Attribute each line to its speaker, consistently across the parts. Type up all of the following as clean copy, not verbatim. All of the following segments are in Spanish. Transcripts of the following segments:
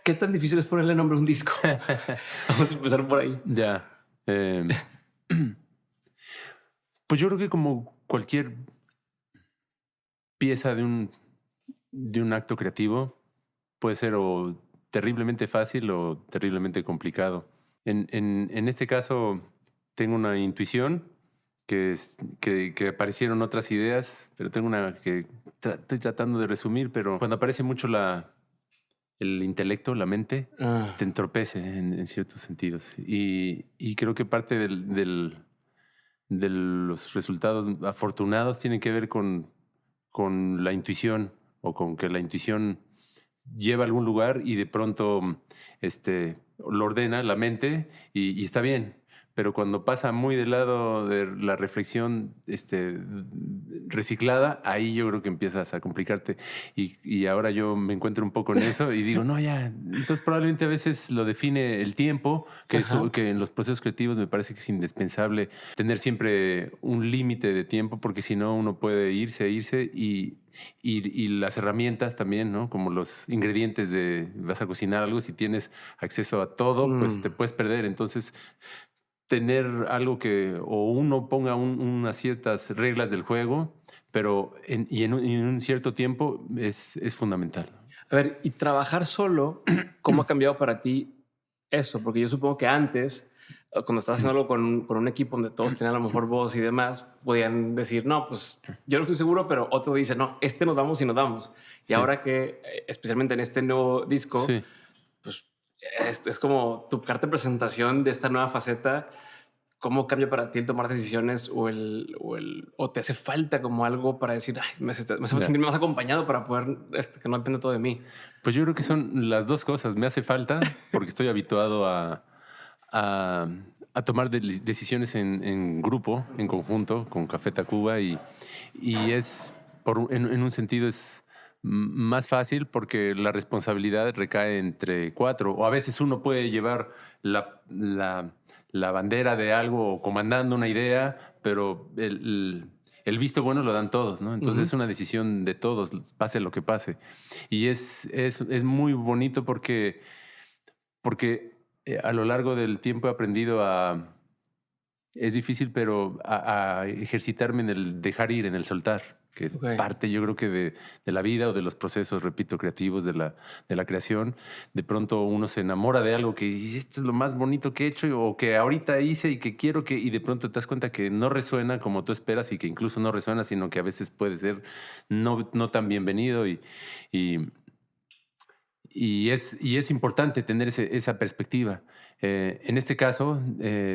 Speaker 1: ¿Qué tan difícil es ponerle nombre a un disco? Vamos a empezar por ahí.
Speaker 2: Ya. Pues yo creo que como cualquier pieza de un acto creativo, puede ser o terriblemente fácil o terriblemente complicado. En este caso, tengo una intuición que aparecieron otras ideas, pero tengo una que estoy tratando de resumir, pero cuando aparece mucho el intelecto, la mente,
Speaker 1: Ah,
Speaker 2: te entorpece en ciertos sentidos. Y creo que parte de los resultados afortunados tienen que ver con la intuición o con que la intuición lleva a algún lugar y de pronto lo ordena la mente y está bien. Pero cuando pasa muy del lado de la reflexión reciclada, ahí yo creo que empiezas a complicarte. Y ahora yo me encuentro un poco en eso y digo, no, ya. Entonces probablemente a veces lo define el tiempo,
Speaker 1: ajá.
Speaker 2: que en los procesos creativos me parece que es indispensable tener siempre un límite de tiempo, porque si no uno puede irse y las herramientas también, ¿no? Como los ingredientes de vas a cocinar algo, si tienes acceso a todo, pues
Speaker 1: Mm.
Speaker 2: te puedes perder. Entonces, tener algo que o uno ponga unas ciertas reglas del juego, pero en un cierto tiempo es fundamental.
Speaker 1: A ver, y trabajar solo, ¿cómo ha cambiado para ti eso? Porque yo supongo que antes, cuando estabas haciendo algo con un equipo donde todos tenían a lo mejor voz y demás, podían decir, no, pues yo no estoy seguro, pero otro dice, no, nos vamos y nos vamos. Y
Speaker 2: Sí,
Speaker 1: ahora que, especialmente en este nuevo disco,
Speaker 2: sí.
Speaker 1: pues es como tu carta de presentación de esta nueva faceta. ¿Cómo cambia para ti el tomar decisiones o te hace falta como algo para decir, ay, me hace falta
Speaker 2: Ya.
Speaker 1: sentirme más acompañado para poder, que no depende todo de mí?
Speaker 2: Pues yo creo que son las dos cosas. Me hace falta porque estoy habituado a, a tomar decisiones en grupo, en conjunto, con Café Tacuba y es, en un sentido es más fácil porque la responsabilidad recae entre cuatro o a veces uno puede llevar la, la, la bandera de algo o comandando una idea, pero el visto bueno lo dan todos, ¿no? Entonces
Speaker 1: Ujú.
Speaker 2: es una decisión de todos, pase lo que pase. Y es muy bonito porque a lo largo del tiempo he aprendido es difícil, pero a ejercitarme en el dejar ir, en el soltar, que
Speaker 1: Ok.
Speaker 2: parte yo creo que de la vida o de los procesos, repito, creativos de la creación. De pronto uno se enamora de algo que "Y esto es lo más bonito que he hecho o que ahorita hice y que quiero que, y de pronto te das cuenta que no resuena como tú esperas y que incluso no resuena, sino que a veces puede ser no tan bienvenido y, y es importante tener esa perspectiva. En este caso,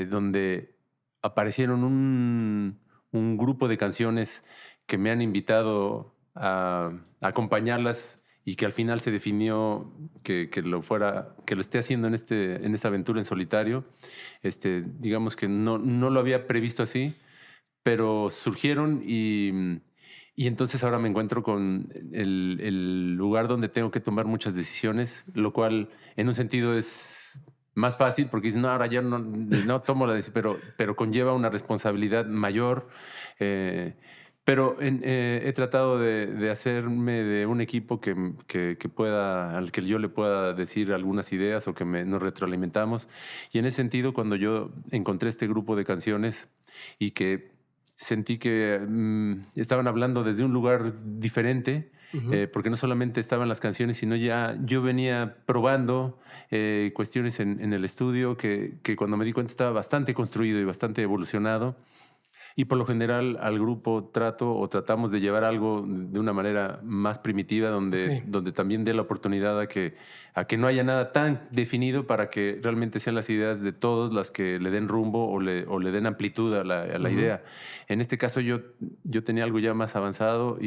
Speaker 2: donde aparecieron un grupo de canciones que me han invitado a acompañarlas y que al final se definió que lo esté haciendo en esta aventura en solitario. Digamos que no lo había previsto así, pero surgieron y entonces ahora me encuentro con el lugar donde tengo que tomar muchas decisiones, lo cual en un sentido es más fácil porque dices, no, ahora ya no tomo la decisión, pero conlleva una responsabilidad mayor. eh, pero he tratado de hacerme de un equipo que pueda, al que yo le pueda decir algunas ideas o que nos retroalimentamos. Y en ese sentido, cuando yo encontré este grupo de canciones y que sentí que estaban hablando desde un lugar diferente,
Speaker 1: Ujú.
Speaker 2: porque no solamente estaban las canciones, sino ya yo venía probando cuestiones en el estudio que cuando me di cuenta estaba bastante construido y bastante evolucionado. Y por lo general al grupo tratamos de llevar algo de una manera más primitiva,
Speaker 1: Ok.
Speaker 2: donde también dé la oportunidad a que no haya nada tan definido para que realmente sean las ideas de todos las que le den rumbo o le den amplitud a la
Speaker 1: Ujú.
Speaker 2: idea. En este caso yo tenía algo ya más avanzado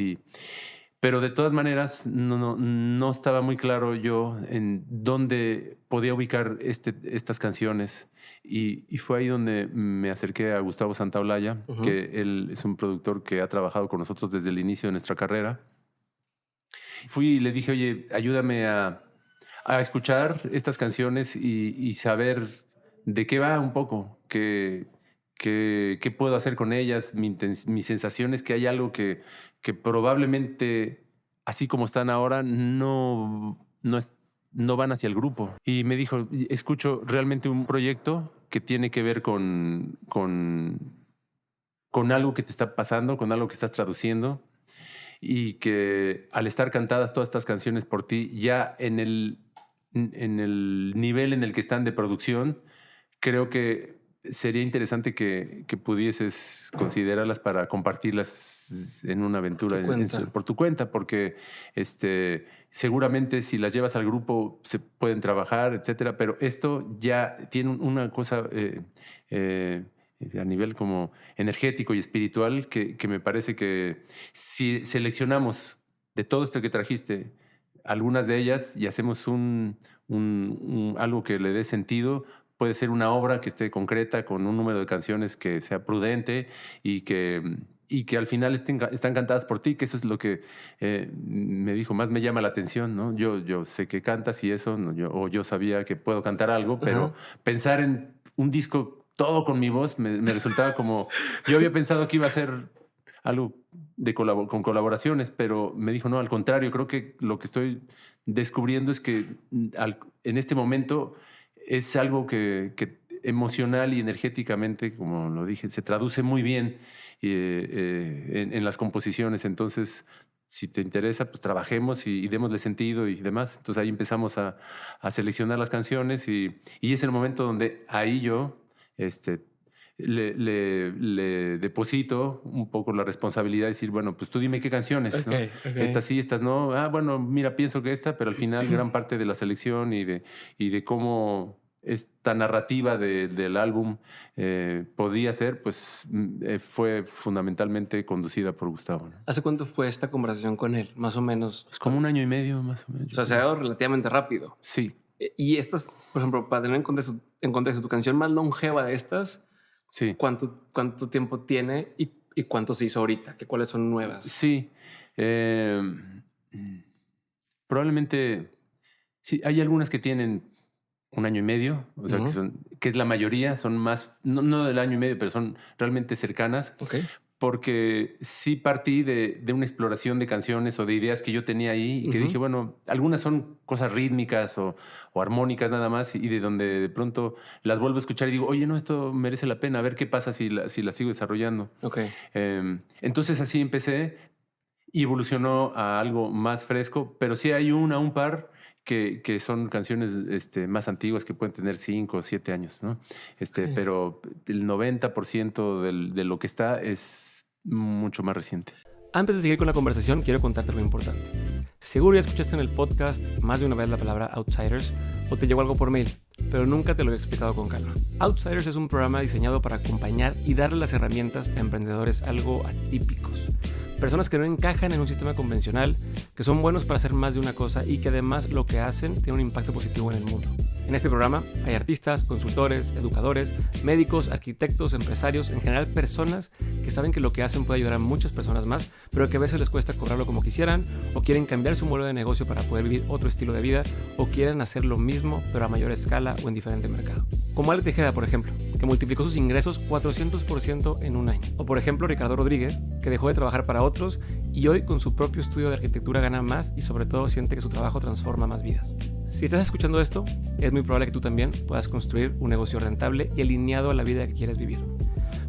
Speaker 2: pero de todas maneras, no estaba muy claro yo en dónde podía ubicar estas canciones. Y fue ahí donde me acerqué a Gustavo Santaolalla,
Speaker 1: Ujú.
Speaker 2: que él es un productor que ha trabajado con nosotros desde el inicio de nuestra carrera. Fui y le dije, oye, ayúdame a escuchar estas canciones y saber de qué va un poco, qué puedo hacer con ellas, mi sensación es que hay algo que probablemente, así como están ahora, no es. no van hacia el grupo. Y me dijo, escucho realmente un proyecto que tiene que ver con algo que te está pasando, con algo que estás traduciendo, y que al estar cantadas todas estas canciones por ti, ya en el nivel en el que están de producción, creo que sería interesante que pudieses considerarlas para compartirlas en una aventura por tu cuenta, porque seguramente si las llevas al grupo se pueden trabajar, etcétera, pero esto ya tiene una cosa a nivel como energético y espiritual que me parece que si seleccionamos de todo esto que trajiste algunas de ellas y hacemos algo que le dé sentido, puede ser una obra que esté concreta, con un número de canciones que sea prudente y que al final están cantadas por ti, que eso es lo que me dijo, más me llama la atención, ¿no? Yo sé que cantas y eso, ¿no? Yo sabía que puedo cantar algo, pero pensar en un disco todo con mi voz me resultaba como... Yo había pensado que iba a ser algo con colaboraciones, pero me dijo, no, al contrario, creo que lo que estoy descubriendo es que en este momento es algo que emocional y energéticamente, como lo dije, se traduce muy bien en las composiciones. Entonces, si te interesa, pues trabajemos y démosle sentido y demás. Entonces ahí empezamos a seleccionar las canciones y es el momento donde ahí yo le deposito un poco la responsabilidad de decir, bueno, pues tú dime qué canciones, ¿no? Estas sí, estas no. Ah, bueno, mira, pienso que esta, pero al final gran parte de la selección y de cómo esta narrativa del álbum podía ser, pues fue fundamentalmente conducida por Gustavo, ¿no?
Speaker 1: ¿Hace cuánto fue esta conversación con él? Más o menos.
Speaker 2: Pues como 1 año y medio, más o menos.
Speaker 1: O sea, se ha dado relativamente rápido.
Speaker 2: Sí.
Speaker 1: Y estas, por ejemplo, para tener en contexto, tu canción más longeva de estas,
Speaker 2: sí.
Speaker 1: ¿Cuánto tiempo tiene y cuánto se hizo ahorita? ¿Cuáles son nuevas?
Speaker 2: Sí. Probablemente, sí, hay algunas que tienen 1 año y medio, o sea, que es la mayoría, son más, no del año y medio, pero son realmente cercanas. Porque sí partí de una exploración de canciones o de ideas que yo tenía ahí y que dije, bueno, algunas son cosas rítmicas o armónicas nada más y de donde de pronto las vuelvo a escuchar y digo, oye, no, esto merece la pena, a ver qué pasa si la sigo desarrollando. Entonces así empecé y evolucionó a algo más fresco, pero sí hay un par que son canciones más antiguas que pueden tener 5 o 7 años, ¿no? Pero el 90% de lo que está es mucho más reciente.
Speaker 1: Antes de seguir con la conversación, quiero contarte algo importante. Seguro ya escuchaste en el podcast más de una vez la palabra Outsiders o te llegó algo por mail, pero nunca te lo he explicado con calma. Outsiders es un programa diseñado para acompañar y darle las herramientas a emprendedores algo atípicos. Personas que no encajan en un sistema convencional, que son buenos para hacer más de una cosa y que además lo que hacen tiene un impacto positivo en el mundo. En este programa hay artistas, consultores, educadores, médicos, arquitectos, empresarios, en general personas que saben que lo que hacen puede ayudar a muchas personas más, pero que a veces les cuesta cobrarlo como quisieran, o quieren cambiar su modelo de negocio para poder vivir otro estilo de vida, o quieren hacer lo mismo pero a mayor escala o en diferente mercado. Como Ale Tejeda, por ejemplo, que multiplicó sus ingresos 400% en un año. O por ejemplo Ricardo Rodríguez, que dejó de trabajar para otros y hoy con su propio estudio de arquitectura gana más y sobre todo siente que su trabajo transforma más vidas. Si estás escuchando esto, es muy probable que tú también puedas construir un negocio rentable y alineado a la vida que quieres vivir.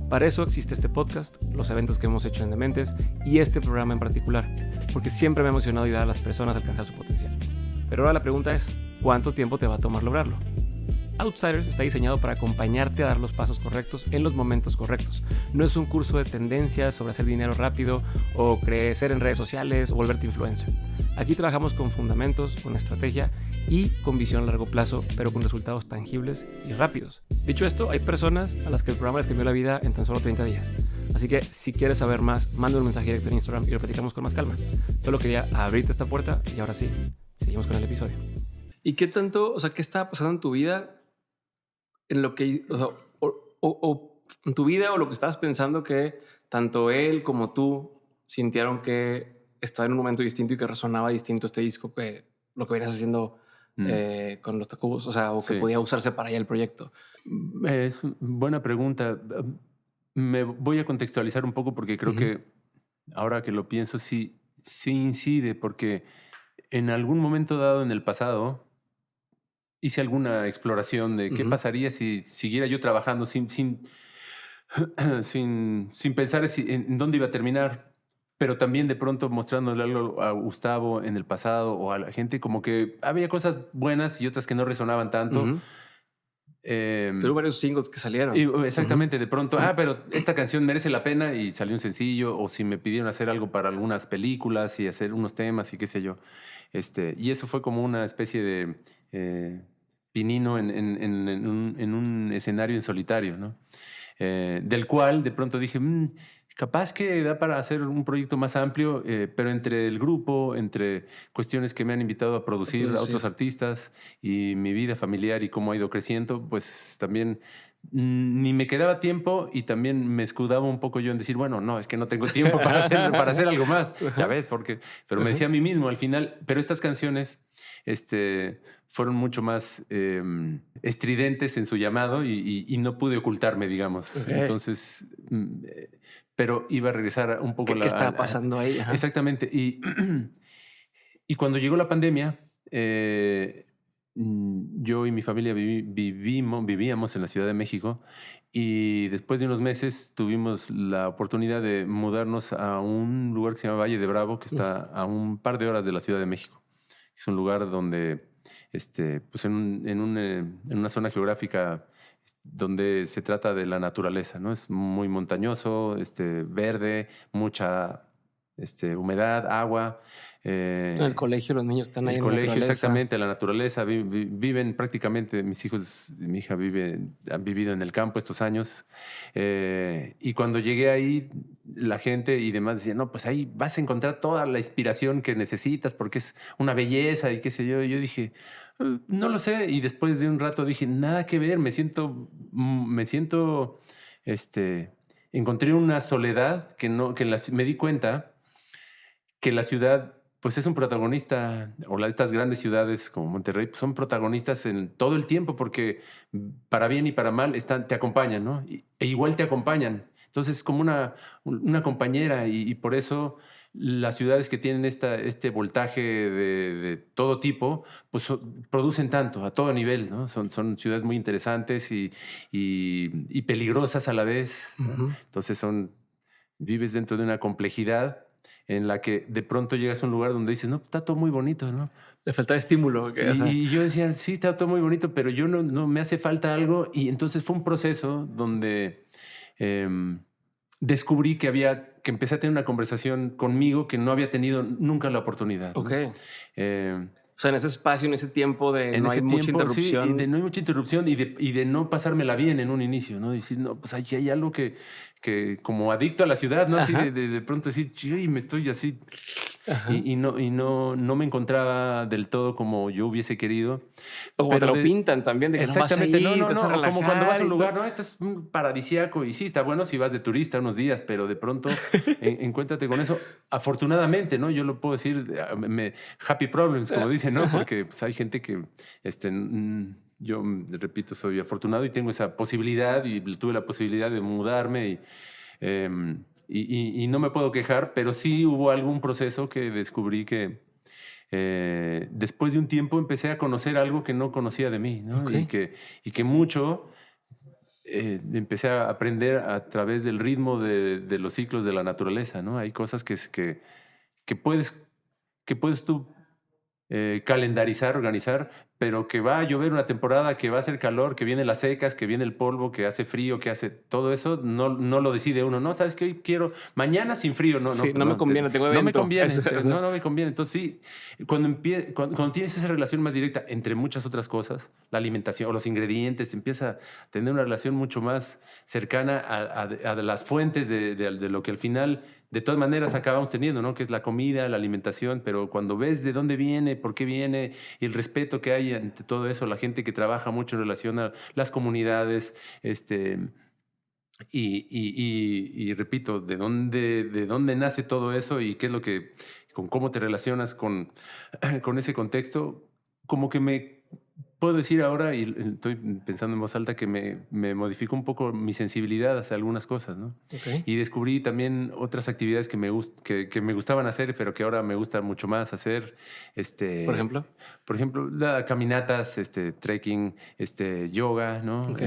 Speaker 1: Para eso existe este podcast, los eventos que hemos hecho en Dementes y este programa en particular, porque siempre me ha emocionado ayudar a las personas a alcanzar su potencial. Pero ahora la pregunta es, ¿cuánto tiempo te va a tomar lograrlo? Outsiders está diseñado para acompañarte a dar los pasos correctos en los momentos correctos. No es un curso de tendencias sobre hacer dinero rápido o crecer en redes sociales o volverte influencer. Aquí trabajamos con fundamentos, con estrategia y con visión a largo plazo, pero con resultados tangibles y rápidos. Dicho esto, hay personas a las que el programa les cambió la vida en tan solo 30 días. Así que si quieres saber más, manda un mensaje directo en Instagram y lo platicamos con más calma. Solo quería abrirte esta puerta y ahora sí, seguimos con el episodio. ¿Y qué tanto, qué estaba pasando en tu vida? En lo que, o en tu vida o lo que estabas pensando que tanto él como tú sintieron que estaba en un momento distinto y que resonaba distinto este disco que lo que venías haciendo con los Tacubos, o que podía usarse para allá el proyecto.
Speaker 2: Es buena pregunta. Me voy a contextualizar un poco porque creo que ahora que lo pienso sí incide, porque en algún momento dado en el pasado hice alguna exploración de qué
Speaker 1: Ujú.
Speaker 2: pasaría si siguiera yo trabajando sin pensar en dónde iba a terminar, pero también de pronto mostrándole algo a Gustavo en el pasado o a la gente, como que había cosas buenas y otras que no resonaban tanto.
Speaker 1: Ujú. Pero
Speaker 2: Em,
Speaker 1: varios singles que
Speaker 2: y
Speaker 1: salieron. Ujú.
Speaker 2: exactamente, de pronto, pero esta canción merece la pena y salió un sencillo, o si me pidieron hacer algo para algunas películas y hacer unos temas y qué sé yo. Y eso fue como una especie de pinino en un escenario en solitario, ¿no? Del cual de pronto dije, capaz que da para hacer un proyecto más amplio, pero entre el grupo, entre cuestiones que me han invitado a
Speaker 1: A
Speaker 2: producir a otros
Speaker 1: producir.
Speaker 2: artistas y mi vida familiar y cómo ha ido creciendo, pues también ni me quedaba tiempo y también me escudaba un poco yo en decir, bueno, no, es que no tengo tiempo para hacer algo más, ya
Speaker 1: Ajá,
Speaker 2: ves, porque, pero me
Speaker 1: ajá.
Speaker 2: decía a mí mismo al final, pero estas canciones, fueron mucho más estridentes en su llamado y no pude ocultarme, digamos.
Speaker 1: Okey.
Speaker 2: Entonces, pero iba a regresar un poco
Speaker 1: ¿Qué estaba pasando ahí? Ajá.
Speaker 2: exactamente. Y cuando llegó la pandemia, yo y mi familia vivíamos en la Ciudad de México y después de unos meses tuvimos la oportunidad de mudarnos a un lugar que se llama Valle de Bravo, que
Speaker 1: Mm,
Speaker 2: está a un par de horas de la Ciudad de México. Es un lugar donde, pues en una zona geográfica donde se trata de la naturaleza, ¿no? Es muy montañoso, verde, mucha humedad, agua.
Speaker 1: en el
Speaker 2: eh,
Speaker 1: colegio los niños están ahí
Speaker 2: el
Speaker 1: en la
Speaker 2: colegio,
Speaker 1: naturaleza.
Speaker 2: exactamente, la naturaleza, viven prácticamente, mis hijos y mi hija han vivido en el campo estos años. Y cuando llegué ahí, la gente y demás decían, no, pues ahí vas a encontrar toda la inspiración que necesitas porque es una belleza y qué sé yo. Y yo dije, no lo sé". Y después de un rato dije, nada que ver, me siento, este, encontré una soledad que no, que me di cuenta que la ciudad, pues es un protagonista, o estas grandes ciudades como Monterrey, pues son protagonistas en todo el tiempo porque para bien y para mal te acompañan, ¿no? E igual te acompañan. Entonces es como una compañera y por eso las ciudades que tienen este voltaje de todo tipo, pues producen tanto, a todo nivel, ¿no? Son ciudades muy interesantes y peligrosas a la vez, ¿no?
Speaker 1: Ujú.
Speaker 2: Entonces vives dentro de una complejidad en la que de pronto llegas a un lugar donde dices, no, está todo muy bonito, ¿no?
Speaker 1: Le faltaba estímulo, que, o sea,
Speaker 2: Y yo decía, sí, está todo muy bonito, pero yo no me hace falta algo. Y entonces fue un proceso donde em, descubrí que empecé a tener una conversación conmigo que no había tenido nunca la oportunidad, ¿no?
Speaker 1: okey.
Speaker 2: Em,
Speaker 1: O sea, en ese espacio, en ese tiempo de
Speaker 2: en
Speaker 1: no hay
Speaker 2: ese
Speaker 1: mucha
Speaker 2: tiempo, sí, y de
Speaker 1: interrupción.
Speaker 2: no hay mucha interrupción y de no pasármela bien en un inicio, ¿no? Decir, no, pues aquí hay algo que como adicto a la ciudad, ¿no? Así
Speaker 1: Ajá,
Speaker 2: de pronto decir, "Chuy, me estoy así",
Speaker 1: ajá.
Speaker 2: y no me encontraba del todo como yo hubiese querido,
Speaker 1: O como te
Speaker 2: pero
Speaker 1: lo pintan también, de que no vas a
Speaker 2: exactamente, no,
Speaker 1: ir,
Speaker 2: no,
Speaker 1: te vas
Speaker 2: no,
Speaker 1: a
Speaker 2: o como cuando vas
Speaker 1: relajar
Speaker 2: a un
Speaker 1: y
Speaker 2: lugar,
Speaker 1: todo.
Speaker 2: no, esto es un paradisíaco y sí, está bueno si vas de turista unos días, pero de pronto encuéntrate con eso. Afortunadamente, ¿no? Yo lo puedo decir, happy problems, como dicen, ¿no?
Speaker 1: Ajá.
Speaker 2: Porque pues, hay gente que, yo repito, soy afortunado y tengo esa posibilidad y tuve la posibilidad de mudarme y no me puedo quejar, pero sí hubo algún proceso que descubrí que después de un tiempo empecé a conocer algo que no conocía de mí, ¿no?
Speaker 1: Okey.
Speaker 2: Y que mucho empecé a aprender a través del ritmo de los ciclos de la naturaleza, ¿no? Hay cosas que puedes, que puedes tú calendarizar, organizar, pero que va a llover una temporada, que va a hacer calor, que vienen las secas, que viene el polvo, que hace frío, que hace todo eso, no lo decide uno. No, ¿sabes qué? Hoy quiero mañana sin frío. No, no,
Speaker 1: Sí,
Speaker 2: pues
Speaker 1: no me
Speaker 2: no,
Speaker 1: conviene, tengo
Speaker 2: no me
Speaker 1: evento.
Speaker 2: conviene.
Speaker 1: Eso,
Speaker 2: Entonces,
Speaker 1: eso.
Speaker 2: no me conviene. Entonces sí, cuando tienes esa relación más directa, entre muchas otras cosas, la alimentación o los ingredientes, empieza a tener una relación mucho más cercana a las fuentes de lo que al final de todas maneras acabamos teniendo, ¿no? Que es la comida, la alimentación, pero cuando ves de dónde viene, por qué viene y el respeto que hay ante todo eso, la gente que trabaja mucho en relación a las comunidades, y repito, de dónde nace todo eso y qué es lo con cómo te relacionas con ese contexto, como que me puedo decir ahora, y estoy pensando en voz alta, que me modificó un poco mi sensibilidad hacia algunas cosas, ¿no?
Speaker 1: Ok.
Speaker 2: Y descubrí también otras actividades que me gustaban hacer, pero que ahora me gusta mucho más hacer.
Speaker 1: Por ejemplo.
Speaker 2: Por ejemplo, caminatas, trekking, yoga, ¿no?
Speaker 1: Ok.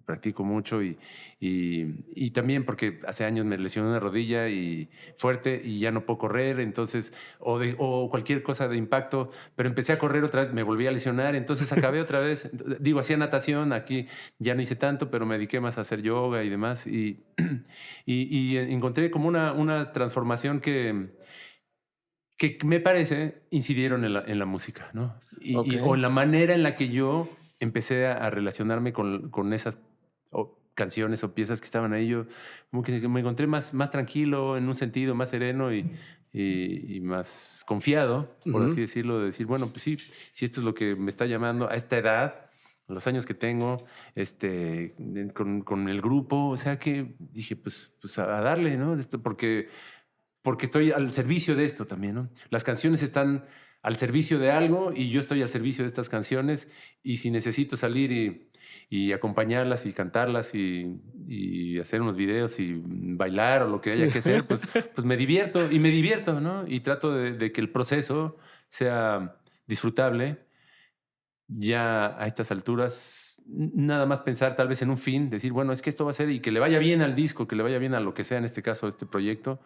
Speaker 2: Practico mucho y también porque hace años me lesioné una rodilla y fuerte y ya no puedo correr, entonces, o cualquier cosa de impacto, pero empecé a correr otra vez, me volví a lesionar, entonces acabé otra vez, digo, hacía natación, aquí ya no hice tanto, pero me dediqué más a hacer yoga y demás y encontré como una transformación que me parece incidieron en la música, ¿no?
Speaker 1: Ok.
Speaker 2: O en la manera en la que yo empecé a relacionarme con esas canciones o piezas que estaban ahí. Yo como que me encontré más tranquilo, en un sentido, más sereno y más confiado, por
Speaker 1: Ujú.
Speaker 2: así decirlo, de decir, bueno, pues sí, si esto es lo que me está llamando a esta edad, a los años que tengo, con el grupo, o sea que dije, pues a darle, ¿no? Porque estoy al servicio de esto también, ¿no? Las canciones están al servicio de algo y yo estoy al servicio de estas canciones y si necesito salir y acompañarlas y cantarlas y hacer unos videos y bailar o lo que haya que hacer, pues me divierto, ¿no? Y trato de que el proceso sea disfrutable. Ya a estas alturas, nada más pensar tal vez en un fin, decir, bueno, es que esto va a ser y que le vaya bien al disco, que le vaya bien a lo que sea, en este caso, este proyecto.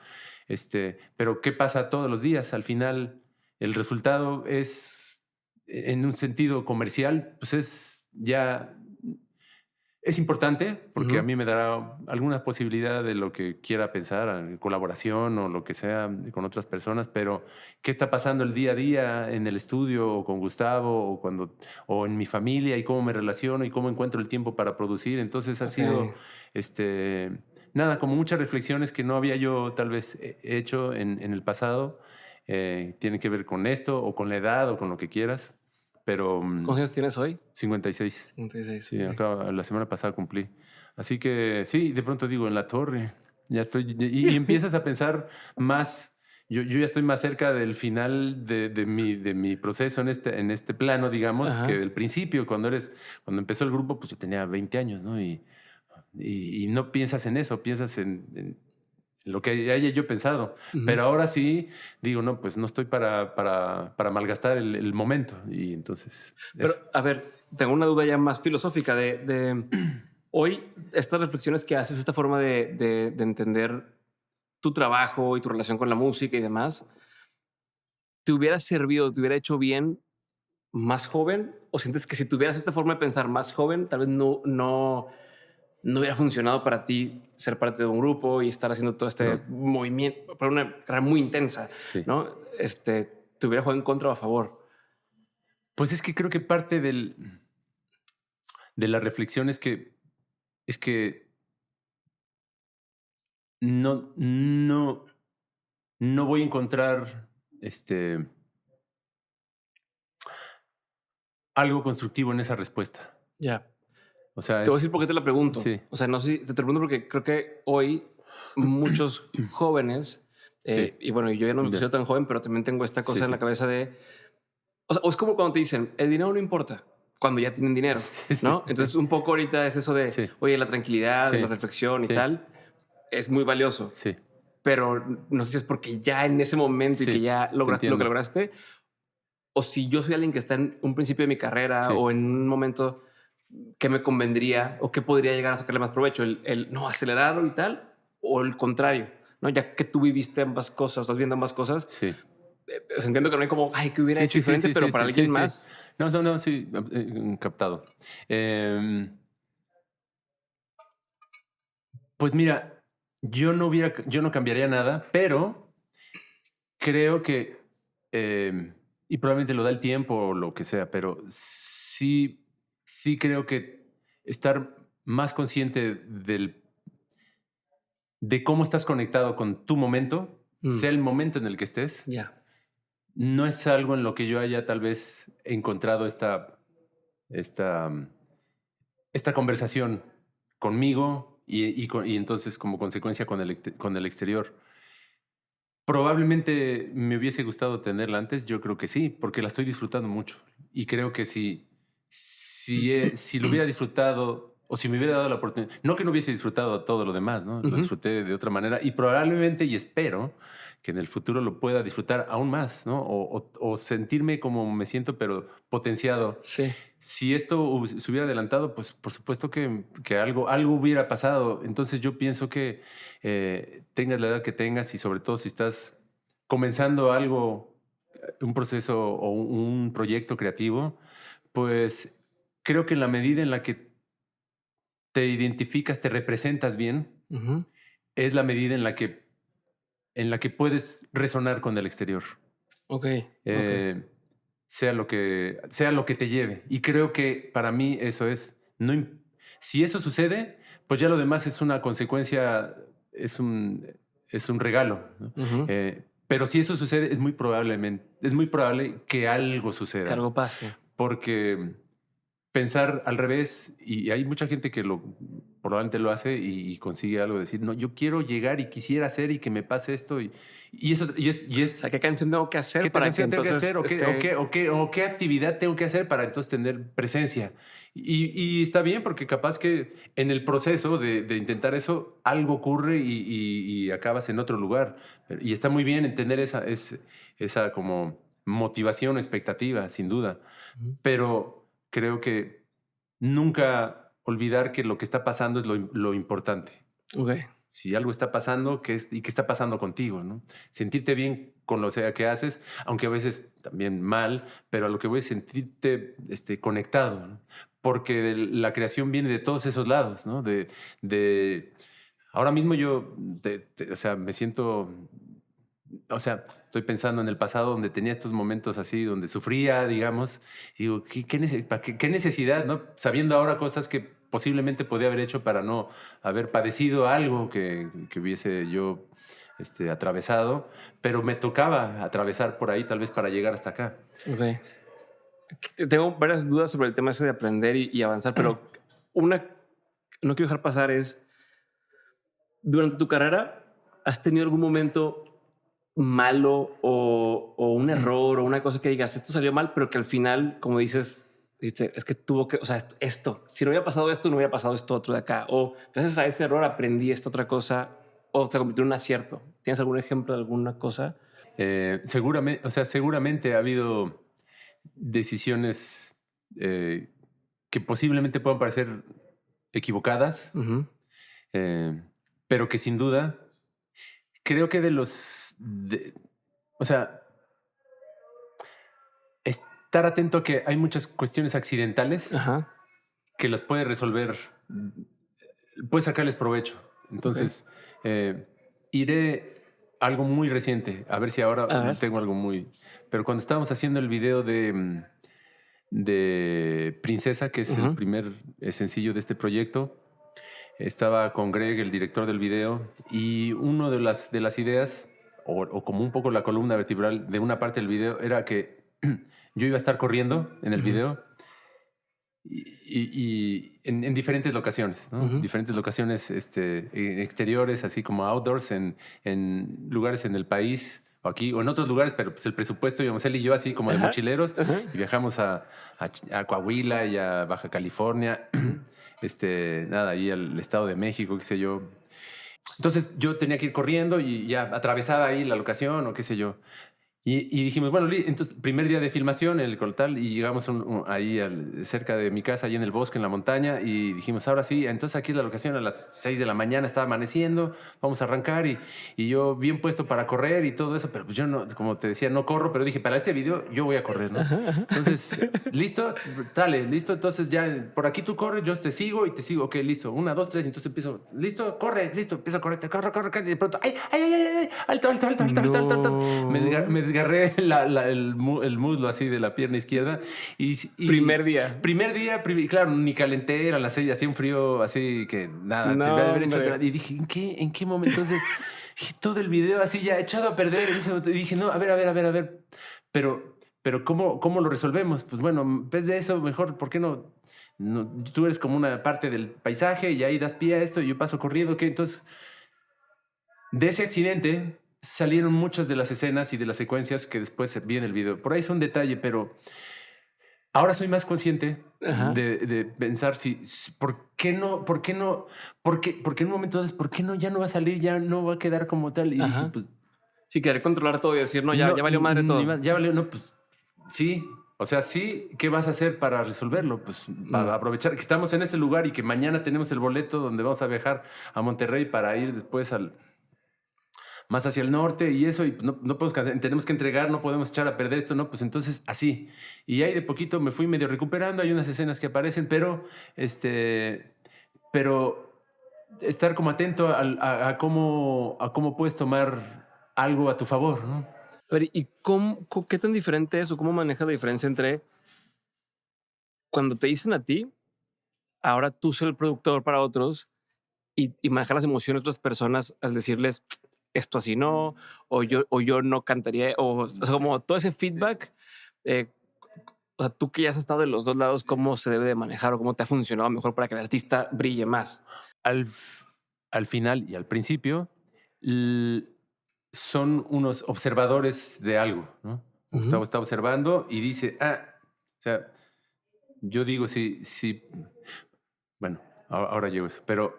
Speaker 2: Pero ¿qué pasa todos los días? Al final, el resultado es, en un sentido comercial, pues es importante porque a
Speaker 1: Ujú.
Speaker 2: mí me dará alguna posibilidad de lo que quiera pensar, en colaboración o lo que sea con otras personas, pero ¿qué está pasando el día a día en el estudio o con Gustavo o en mi familia y cómo me relaciono y cómo encuentro el tiempo para producir? Entonces ha
Speaker 1: Ok.
Speaker 2: sido, nada, como muchas reflexiones que no había yo tal vez hecho en el pasado. Tiene que ver con esto o con la edad o con lo que quieras, pero
Speaker 1: ¿Cuántos años tienes hoy?
Speaker 2: 56.
Speaker 1: 56.
Speaker 2: Sí,
Speaker 1: Ok.
Speaker 2: la semana pasada cumplí. Así que sí, de pronto digo, en la torre, ya estoy, y empiezas a pensar más, yo ya estoy más cerca del final de mi proceso en este plano, digamos, que
Speaker 1: Ajá.
Speaker 2: del principio, cuando empezó el grupo, pues yo tenía 20 años, ¿no? Y no piensas en eso, piensas en lo que haya yo pensado.
Speaker 1: Ujú.
Speaker 2: Pero ahora sí, digo, no, pues no estoy para malgastar el momento. Y entonces,
Speaker 1: Pero,
Speaker 2: eso.
Speaker 1: a ver, tengo una duda ya más filosófica hoy, estas reflexiones que haces, esta forma de entender tu trabajo y tu relación con la música y demás, ¿te hubiera servido, te hubiera hecho bien más joven? ¿O sientes que si tuvieras esta forma de pensar más joven, tal vez no hubiera funcionado para ti ser parte de un grupo y estar haciendo todo este
Speaker 2: No,
Speaker 1: movimiento, para una carrera muy intensa,
Speaker 2: sí.
Speaker 1: ¿no? ¿Te hubiera jugado en contra o a favor?
Speaker 2: Pues es que creo que parte de la reflexión es que no voy a encontrar algo constructivo en esa respuesta.
Speaker 1: Ya.
Speaker 2: O sea,
Speaker 1: Te voy a decir por qué te la pregunto.
Speaker 2: sí,
Speaker 1: O sea, no sé si te pregunto porque creo que hoy muchos jóvenes,
Speaker 2: sí,
Speaker 1: y bueno, yo ya no me
Speaker 2: ya,
Speaker 1: considero tan joven, pero también tengo esta
Speaker 2: sí,
Speaker 1: cosa en la
Speaker 2: sí,
Speaker 1: cabeza o sea, o es como cuando te dicen, el dinero no importa, cuando ya tienen dinero,
Speaker 2: sí, sí,
Speaker 1: ¿no? Entonces, un poco ahorita es eso de,
Speaker 2: sí,
Speaker 1: oye, la tranquilidad, la
Speaker 2: sí,
Speaker 1: reflexión y
Speaker 2: sí,
Speaker 1: tal, es muy valioso,
Speaker 2: sí,
Speaker 1: pero no sé si es porque ya en ese momento y que
Speaker 2: sí,
Speaker 1: ya
Speaker 2: te
Speaker 1: lograste lo que
Speaker 2: entiendo.
Speaker 1: lograste, o si yo soy alguien que está en un principio de mi carrera
Speaker 2: Sí.
Speaker 1: o en un momento que me convendría o que podría llegar a sacarle más provecho, el no acelerarlo y tal, o el contrario, ¿no? Ya que tú viviste ambas cosas, estás viendo ambas cosas,
Speaker 2: Sí.
Speaker 1: pues entiendo que no hay como, ay, que hubiera
Speaker 2: Sí,
Speaker 1: hecho
Speaker 2: sí, sí,
Speaker 1: diferente,
Speaker 2: sí,
Speaker 1: pero
Speaker 2: sí,
Speaker 1: para
Speaker 2: sí,
Speaker 1: alguien
Speaker 2: sí, sí.
Speaker 1: más,
Speaker 2: No, no, no, sí, captado. Em, pues mira, yo no cambiaría nada, pero creo que, y probablemente lo da el tiempo o lo que sea, pero sí creo que estar más consciente de cómo estás conectado con tu momento,
Speaker 1: mm,
Speaker 2: sea el momento en el que estés,
Speaker 1: ya,
Speaker 2: no es algo en lo que yo haya tal vez encontrado esta, esta conversación conmigo y entonces como consecuencia con el exterior. Probablemente me hubiese gustado tenerla antes, yo creo que sí, porque la estoy disfrutando mucho. Y creo que sí. si lo hubiera disfrutado o si me hubiera dado la oportunidad, no que no hubiese disfrutado todo lo demás, ¿no? Lo disfruté de otra manera y probablemente y espero que en el futuro lo pueda disfrutar aún más, ¿no? O sentirme como me siento, pero potenciado.
Speaker 1: Sí.
Speaker 2: Si esto se hubiera adelantado, pues por supuesto que algo hubiera pasado. Entonces yo pienso que tengas la edad que tengas y sobre todo si estás comenzando algo, un proceso o un proyecto creativo, pues creo que en la medida en la que te identificas, te representas bien,
Speaker 1: Ujú.
Speaker 2: es la medida en la que puedes resonar con el exterior.
Speaker 1: Ok. Ok.
Speaker 2: Eh, sea lo que te lleve. Y creo que para mí eso es. Si eso sucede, pues ya lo demás es una consecuencia, es un regalo, ¿no?
Speaker 1: Ujú.
Speaker 2: Pero si eso sucede, es muy probable que algo
Speaker 1: Que
Speaker 2: suceda.
Speaker 1: algo pase.
Speaker 2: Porque pensar al revés, y hay mucha gente que probablemente lo hace y consigue algo, decir, no, yo quiero llegar y quisiera hacer y que me pase esto, y eso,
Speaker 1: O sea, ¿qué canción tengo que hacer
Speaker 2: ¿qué
Speaker 1: para que
Speaker 2: canción tengo que
Speaker 1: entonces
Speaker 2: hacer o qué actividad tengo que hacer para entonces tener presencia? Y está bien porque capaz que en el proceso de intentar eso algo ocurre y acabas en otro lugar. Y está muy bien entender esa como motivación, expectativa, sin duda.
Speaker 1: Ujú.
Speaker 2: Pero creo que nunca olvidar que lo que está pasando es lo importante.
Speaker 1: Ok.
Speaker 2: Si algo está pasando, ¿y qué está pasando contigo? ¿No? Sentirte bien con lo sea que haces, aunque a veces también mal, pero a lo que voy es sentirte conectado, ¿no? Porque la creación viene de todos esos lados, ¿no? Ahora mismo yo, o sea, me siento, o sea, estoy pensando en el pasado donde tenía estos momentos así, donde sufría, digamos, y digo, ¿qué necesidad, no? Sabiendo ahora cosas que posiblemente podía haber hecho para no haber padecido algo que hubiese yo atravesado, pero me tocaba atravesar por ahí tal vez para llegar hasta acá.
Speaker 1: Ok. Tengo varias dudas sobre el tema ese de aprender y avanzar, pero una que no quiero dejar pasar es, durante tu carrera, ¿has tenido algún momento malo o un error o una cosa que digas, esto salió mal, pero que al final, como dices, dijiste, es que tuvo que, o sea, esto, si no hubiera pasado esto, no hubiera pasado esto otro de acá, o gracias a ese error aprendí esta otra cosa, o se convirtió en un acierto? ¿Tienes algún ejemplo de alguna cosa?
Speaker 2: Seguramente, o sea, seguramente ha habido decisiones eh, que posiblemente puedan parecer equivocadas,
Speaker 1: Ujú.
Speaker 2: eh, pero que sin duda creo que o sea, estar atento a que hay muchas cuestiones accidentales
Speaker 1: Ajá.
Speaker 2: que las puede resolver, puede sacarles provecho.
Speaker 1: Ok.
Speaker 2: Entonces, eh, iré a algo muy reciente, a ver si ahora
Speaker 1: A ver.
Speaker 2: tengo algo muy... Pero cuando estábamos haciendo el video de Princesa, que es el
Speaker 1: Ujú.
Speaker 2: primer sencillo de este proyecto, estaba con Greg, el director del video, y una de las ideas, o como un poco la columna vertebral de una parte del video, era que yo iba a estar corriendo en el
Speaker 1: Ujú.
Speaker 2: video y en diferentes locaciones, ¿no?
Speaker 1: Ujú.
Speaker 2: Diferentes locaciones exteriores, así como outdoors, en lugares en el país, o aquí, o en otros lugares, pero pues el presupuesto íbamos él y yo así como de
Speaker 1: Ajá.
Speaker 2: mochileros,
Speaker 1: Ajá.
Speaker 2: y viajamos a Coahuila y a Baja California,
Speaker 1: Ujú.
Speaker 2: nada, ahí al Estado de México, qué sé yo. Entonces yo tenía que ir corriendo y ya atravesaba ahí la locación o qué sé yo. Y dijimos, bueno, entonces, primer día de filmación, el Coltal, y llegamos ahí cerca de mi casa, ahí en el bosque, en la montaña, y dijimos, ahora sí, entonces aquí es la locación, a las 6 de la mañana estaba amaneciendo, vamos a arrancar, y yo bien puesto para correr y todo eso, pero pues yo no, como te decía, no corro, pero dije, para este video yo voy a correr, ¿no?
Speaker 1: Ajá. Ajá.
Speaker 2: Entonces, ¿listo? Sale, listo, entonces ya, por aquí tú corres, yo te sigo y te sigo, ok, listo, 1, 2, 3, entonces empiezo, listo, corre, listo, empiezo a correr, corre, y de pronto, ay, ay, ay, ay, ay, alto, alto, alto, alto, alto, alto, alto. Me
Speaker 1: No.
Speaker 2: desgarré el muslo así de la pierna izquierda
Speaker 1: Primer día.
Speaker 2: primer día, claro, ni calenté, eran las 6, hacía un frío así que nada, te voy a
Speaker 1: No,
Speaker 2: haber hecho
Speaker 1: hombre.
Speaker 2: y dije, ¿en qué momento? Entonces, dije, todo el video así ya echado a perder, en ese momento, y dije, no, a ver, pero ¿cómo lo resolvemos? Pues bueno, en vez de eso, mejor, ¿por qué no? Tú eres como una parte del paisaje y ahí das pie a esto y yo paso corriendo, ¿qué? Entonces, de ese accidente salieron muchas de las escenas y de las secuencias que después se vi en el video. Por ahí es un detalle, pero Ahora soy más consciente
Speaker 1: Ajá,
Speaker 2: de pensar ¿por qué no? ¿Por qué no? Porque en un momento ¿por qué no? Ya no va a salir, ya no va a quedar como tal. Y dije,
Speaker 1: ajá.
Speaker 2: pues,
Speaker 1: Sí, querer controlar todo y decir: "No, ya
Speaker 2: no,
Speaker 1: ya valió madre
Speaker 2: ni
Speaker 1: todo".
Speaker 2: más, ya valió, no, pues sí. O sea, sí, ¿qué vas a hacer para resolverlo? Pues para
Speaker 1: Mm,
Speaker 2: aprovechar que estamos en este lugar y que mañana tenemos el boleto donde vamos a viajar a Monterrey para ir después más hacia el norte y eso, y no podemos tenemos que entregar, no podemos echar a perder esto, ¿no? Pues entonces así. Y ahí de poquito me fui medio recuperando, hay unas escenas que aparecen, este, pero estar como atento a cómo puedes tomar algo a tu favor, ¿no?
Speaker 1: a ver, ¿y qué tan diferente es o cómo manejas la diferencia entre cuando te dicen a ti, ahora tú ser el productor para otros y manejar las emociones de otras personas al decirles esto así no, o yo no cantaría, o sea, como todo ese feedback, eh, o sea, tú que ya has estado en los dos lados, ¿cómo se debe de manejar o cómo te ha funcionado mejor para que el artista brille más?
Speaker 2: Al, f- Al final y al principio, l- son unos observadores de algo, ¿no?
Speaker 1: Ujú.
Speaker 2: Gustavo está observando y dice, o sea, yo digo, sí, bueno, ahora llego a eso, pero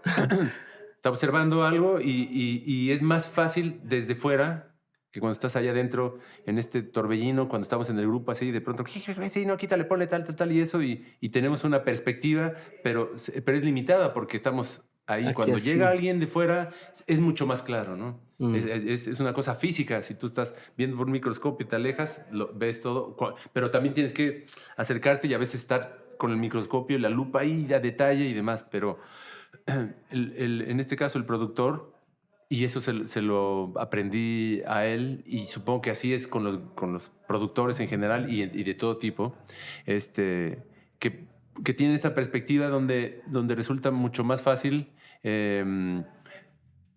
Speaker 2: está observando algo y es más fácil desde fuera que cuando estás allá adentro en este torbellino, cuando estamos en el grupo así, de pronto, sí, no, quítale, ponle tal, tal, tal y eso, y tenemos una perspectiva, pero es limitada porque estamos ahí.
Speaker 1: Aquí
Speaker 2: Cuando llega
Speaker 1: así.
Speaker 2: alguien de fuera, es mucho más claro, ¿no?
Speaker 1: Mm,
Speaker 2: Es una cosa física. Si tú estás viendo por un microscopio y te alejas, ves todo, pero también tienes que acercarte y a veces estar con el microscopio y la lupa ahí a detalle y demás, pero en este caso el productor, y eso se lo aprendí a él, y supongo que así es con los productores en general y de todo tipo, este, que, que tienen esta perspectiva donde resulta mucho más fácil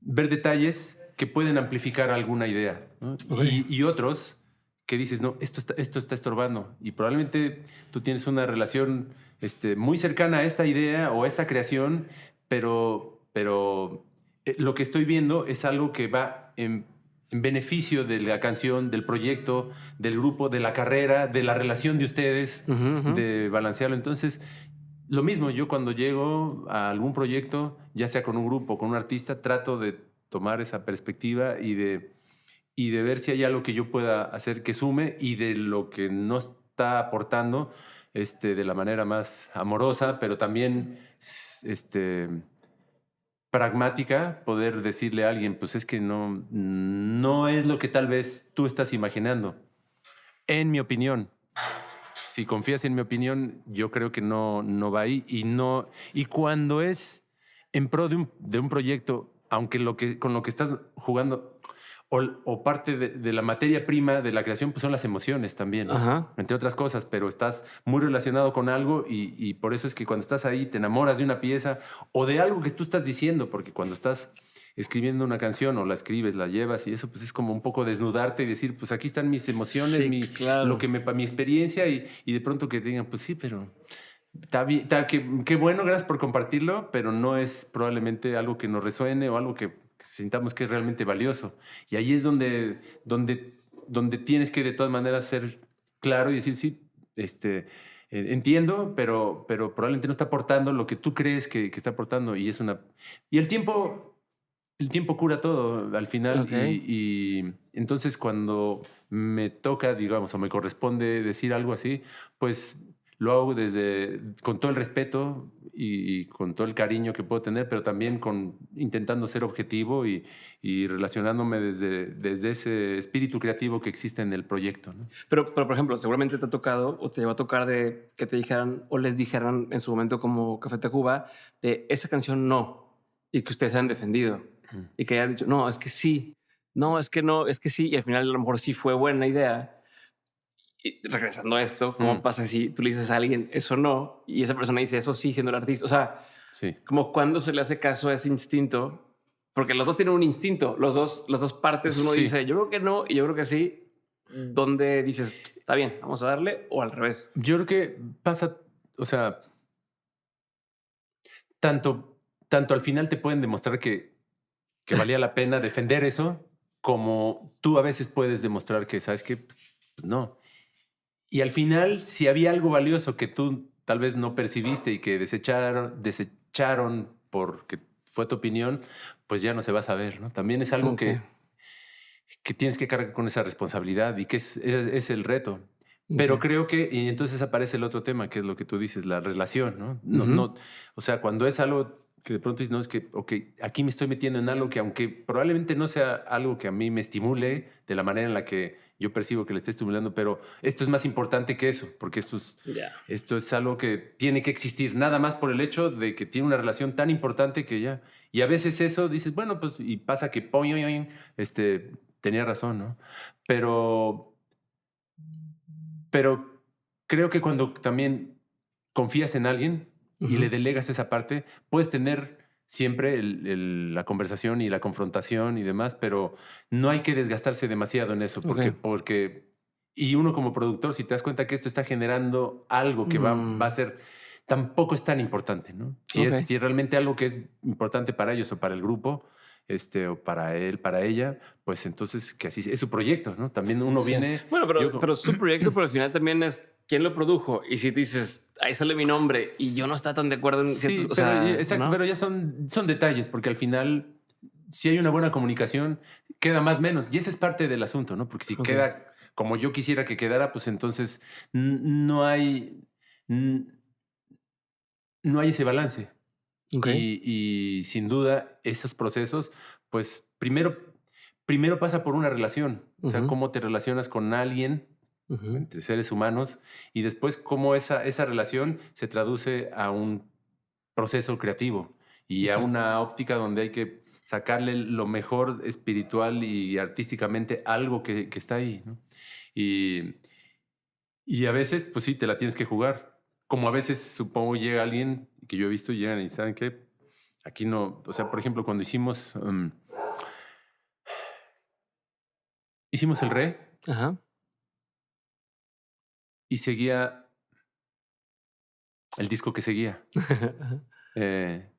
Speaker 2: ver detalles que pueden amplificar alguna idea, ¿no?
Speaker 1: okey.
Speaker 2: Y otros que dices, no, esto está estorbando. Y probablemente tú tienes una relación muy cercana a esta idea o a esta creación, pero lo que estoy viendo es algo que va en beneficio de la canción, del proyecto, del grupo, de la carrera, de la relación de ustedes,
Speaker 1: Ujú, ujú.
Speaker 2: de balancearlo. Entonces, lo mismo, yo cuando llego a algún proyecto, ya sea con un grupo o con un artista, trato de tomar esa perspectiva y de ver si hay algo que yo pueda hacer que sume y de lo que no está aportando de la manera más amorosa, pero también pragmática, poder decirle a alguien, pues es que no es lo que tal vez tú estás imaginando. En mi opinión, si confías en mi opinión, yo creo que no va ahí y no. Y cuando es en pro de un proyecto, aunque con lo que estás jugando o parte de la materia prima de la creación, pues son las emociones también, ¿no?
Speaker 1: Ajá.
Speaker 2: Entre otras cosas, pero estás muy relacionado con algo y por eso es que cuando estás ahí te enamoras de una pieza o de algo que tú estás diciendo, porque cuando estás escribiendo una canción o la escribes, la llevas y eso pues es como un poco desnudarte y decir, pues aquí están mis emociones,
Speaker 1: Sí,
Speaker 2: lo
Speaker 1: claro.
Speaker 2: que mi experiencia y de pronto que te digan, pues sí, pero está bien, qué bueno, gracias por compartirlo, pero no es probablemente algo que nos resuene o algo que sintamos que es realmente valioso. Y ahí es donde tienes que de todas maneras ser claro y decir, sí, entiendo, pero probablemente no está aportando lo que tú crees que está aportando y es una... Y el tiempo cura todo al final
Speaker 1: Okey.
Speaker 2: y entonces cuando me toca, digamos, o me corresponde decir algo así, pues lo hago con todo el respeto y con todo el cariño que puedo tener, pero también intentando ser objetivo y relacionándome desde ese espíritu creativo que existe en el proyecto, ¿no?
Speaker 1: Pero, por ejemplo, seguramente te ha tocado o te llegó a tocar de que te dijeran o les dijeran en su momento como Café Tacuba de esa canción no, y que ustedes se han defendido
Speaker 2: Mm.
Speaker 1: y que hayan dicho, no, es que sí, no, es que no, es que sí, y al final a lo mejor sí fue buena idea. Y regresando a esto, ¿cómo
Speaker 2: Mm,
Speaker 1: pasa si tú le dices a alguien eso no y esa persona dice eso sí siendo el artista? O sea,
Speaker 2: sí.
Speaker 1: como cuando se le hace caso a ese instinto, porque los dos tienen un instinto, las dos partes, uno
Speaker 2: Sí.
Speaker 1: dice yo creo que no y yo creo que sí, donde dices está bien, vamos a darle o al revés.
Speaker 2: Yo creo que pasa, o sea, tanto al final te pueden demostrar que valía la pena defender eso, como tú a veces puedes demostrar que, ¿sabes qué? Pues, no. Y al final, si había algo valioso que tú tal vez no percibiste y que desecharon porque fue tu opinión, pues ya no se va a saber, ¿no? También es algo
Speaker 1: Ok,
Speaker 2: que tienes que cargar con esa responsabilidad y que es el reto. Pero
Speaker 1: ok.
Speaker 2: creo que, y entonces aparece el otro tema, que es lo que tú dices, la relación, ¿no?
Speaker 1: Ujú.
Speaker 2: O sea, cuando es algo que de pronto dices, no, es que, ok, aquí me estoy metiendo en algo que aunque probablemente no sea algo que a mí me estimule de la manera en la que yo percibo que le esté estimulando, pero esto es más importante que eso, porque
Speaker 1: Ya.
Speaker 2: esto es algo que tiene que existir, nada más por el hecho de que tiene una relación tan importante que ya. Y a veces eso dices, bueno, pues, y pasa que, tenía razón, ¿no? Pero, pero creo que cuando también confías en alguien y le
Speaker 1: Ujú.
Speaker 2: delegas esa parte, puedes tener siempre la conversación y la confrontación y demás, pero no hay que desgastarse demasiado en eso,
Speaker 1: Ok.
Speaker 2: y uno como productor, si te das cuenta que esto está generando algo que va a
Speaker 1: Mm,
Speaker 2: ser, tampoco es tan importante, ¿no?
Speaker 1: ok.
Speaker 2: Si es realmente algo que es importante para ellos o para el grupo, o para él, para ella, pues entonces que así es su proyecto, ¿no? También uno
Speaker 1: Sí.
Speaker 2: viene,
Speaker 1: Bueno,
Speaker 2: yo,
Speaker 1: pero es su proyecto, pero al final también es quién lo produjo. Y si tú dices, ahí sale mi nombre y yo no está tan de acuerdo en ciertos,
Speaker 2: sí,
Speaker 1: o
Speaker 2: pero
Speaker 1: sea,
Speaker 2: exacto,
Speaker 1: ¿no?
Speaker 2: pero ya son detalles, porque al final, si hay una buena comunicación, queda más menos. Y ese es parte del asunto, ¿no? Porque si
Speaker 1: Ok,
Speaker 2: queda como yo quisiera que quedara, pues entonces no hay, n- no hay ese balance.
Speaker 1: ok.
Speaker 2: Y sin duda, esos procesos, pues primero pasa por una relación. O sea,
Speaker 1: Ujú,
Speaker 2: cómo te relacionas con alguien
Speaker 1: ujú.
Speaker 2: entre seres humanos y después cómo esa relación se traduce a un proceso creativo y a
Speaker 1: Ok.
Speaker 2: una óptica donde hay que sacarle lo mejor espiritual y artísticamente algo que está ahí, ¿no? Y, y a veces, pues sí, te la tienes que jugar. Como a veces, supongo, llega alguien que yo he visto y llegan y saben que aquí no, o sea, por ejemplo, cuando hicimos el re
Speaker 1: Ajá.
Speaker 2: y seguía el disco que seguía.
Speaker 1: Ajá.
Speaker 2: Eh,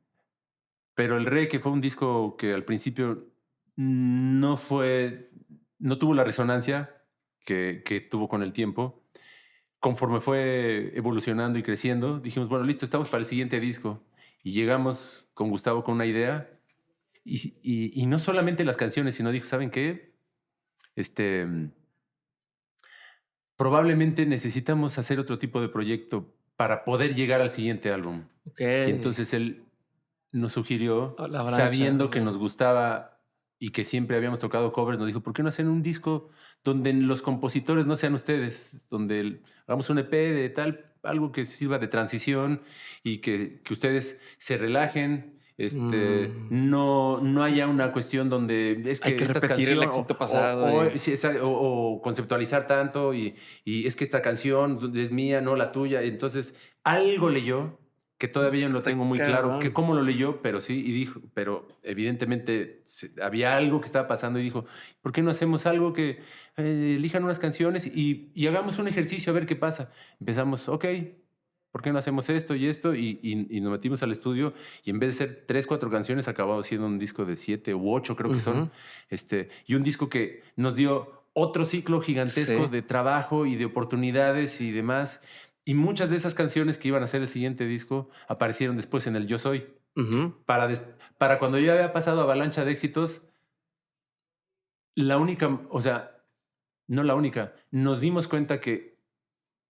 Speaker 2: pero el re, que fue un disco que al principio no fue, no tuvo la resonancia que tuvo con el tiempo. Conforme fue evolucionando y creciendo, dijimos, bueno, listo, estamos para el siguiente disco. Y llegamos con Gustavo con una idea. Y no solamente las canciones, sino dijo, ¿saben qué? Este, probablemente necesitamos hacer otro tipo de proyecto para poder llegar al siguiente álbum.
Speaker 1: Ok.
Speaker 2: Y entonces él nos sugirió,
Speaker 1: La avalancha.
Speaker 2: sabiendo
Speaker 1: Ok.
Speaker 2: que nos gustaba y que siempre habíamos tocado covers, nos dijo, ¿por qué no hacen un disco donde los compositores no sean ustedes? Donde hagamos un EP de tal, algo que sirva de transición y que ustedes se relajen.
Speaker 1: Mm,
Speaker 2: No haya una cuestión donde es
Speaker 1: hay
Speaker 2: que
Speaker 1: que
Speaker 2: estas
Speaker 1: repetir el
Speaker 2: canciones
Speaker 1: éxito pasado y
Speaker 2: sí, o conceptualizar tanto y es que esta canción es mía, no la tuya. Entonces, algo leyó que todavía no lo
Speaker 1: está
Speaker 2: tengo muy claro, que
Speaker 1: cabrón.
Speaker 2: cómo lo leyó, pero sí, y dijo, pero evidentemente había algo que estaba pasando y dijo, ¿por qué no hacemos algo que elijan unas canciones y hagamos un ejercicio a ver qué pasa? Empezamos, ok, ¿por qué no hacemos esto y esto? Y nos metimos al estudio y en vez de ser 3, 4 canciones, acabamos siendo un disco de 7 u 8, creo que son,
Speaker 1: Ujú.
Speaker 2: y un disco que nos dio otro ciclo gigantesco
Speaker 1: Sí.
Speaker 2: de trabajo y de oportunidades y demás. Y muchas de esas canciones que iban a ser el siguiente disco aparecieron después en el Yo Soy.
Speaker 1: Ujú.
Speaker 2: Para, para cuando yo había pasado Avalancha de Éxitos, la única, o sea, no la única, nos dimos cuenta que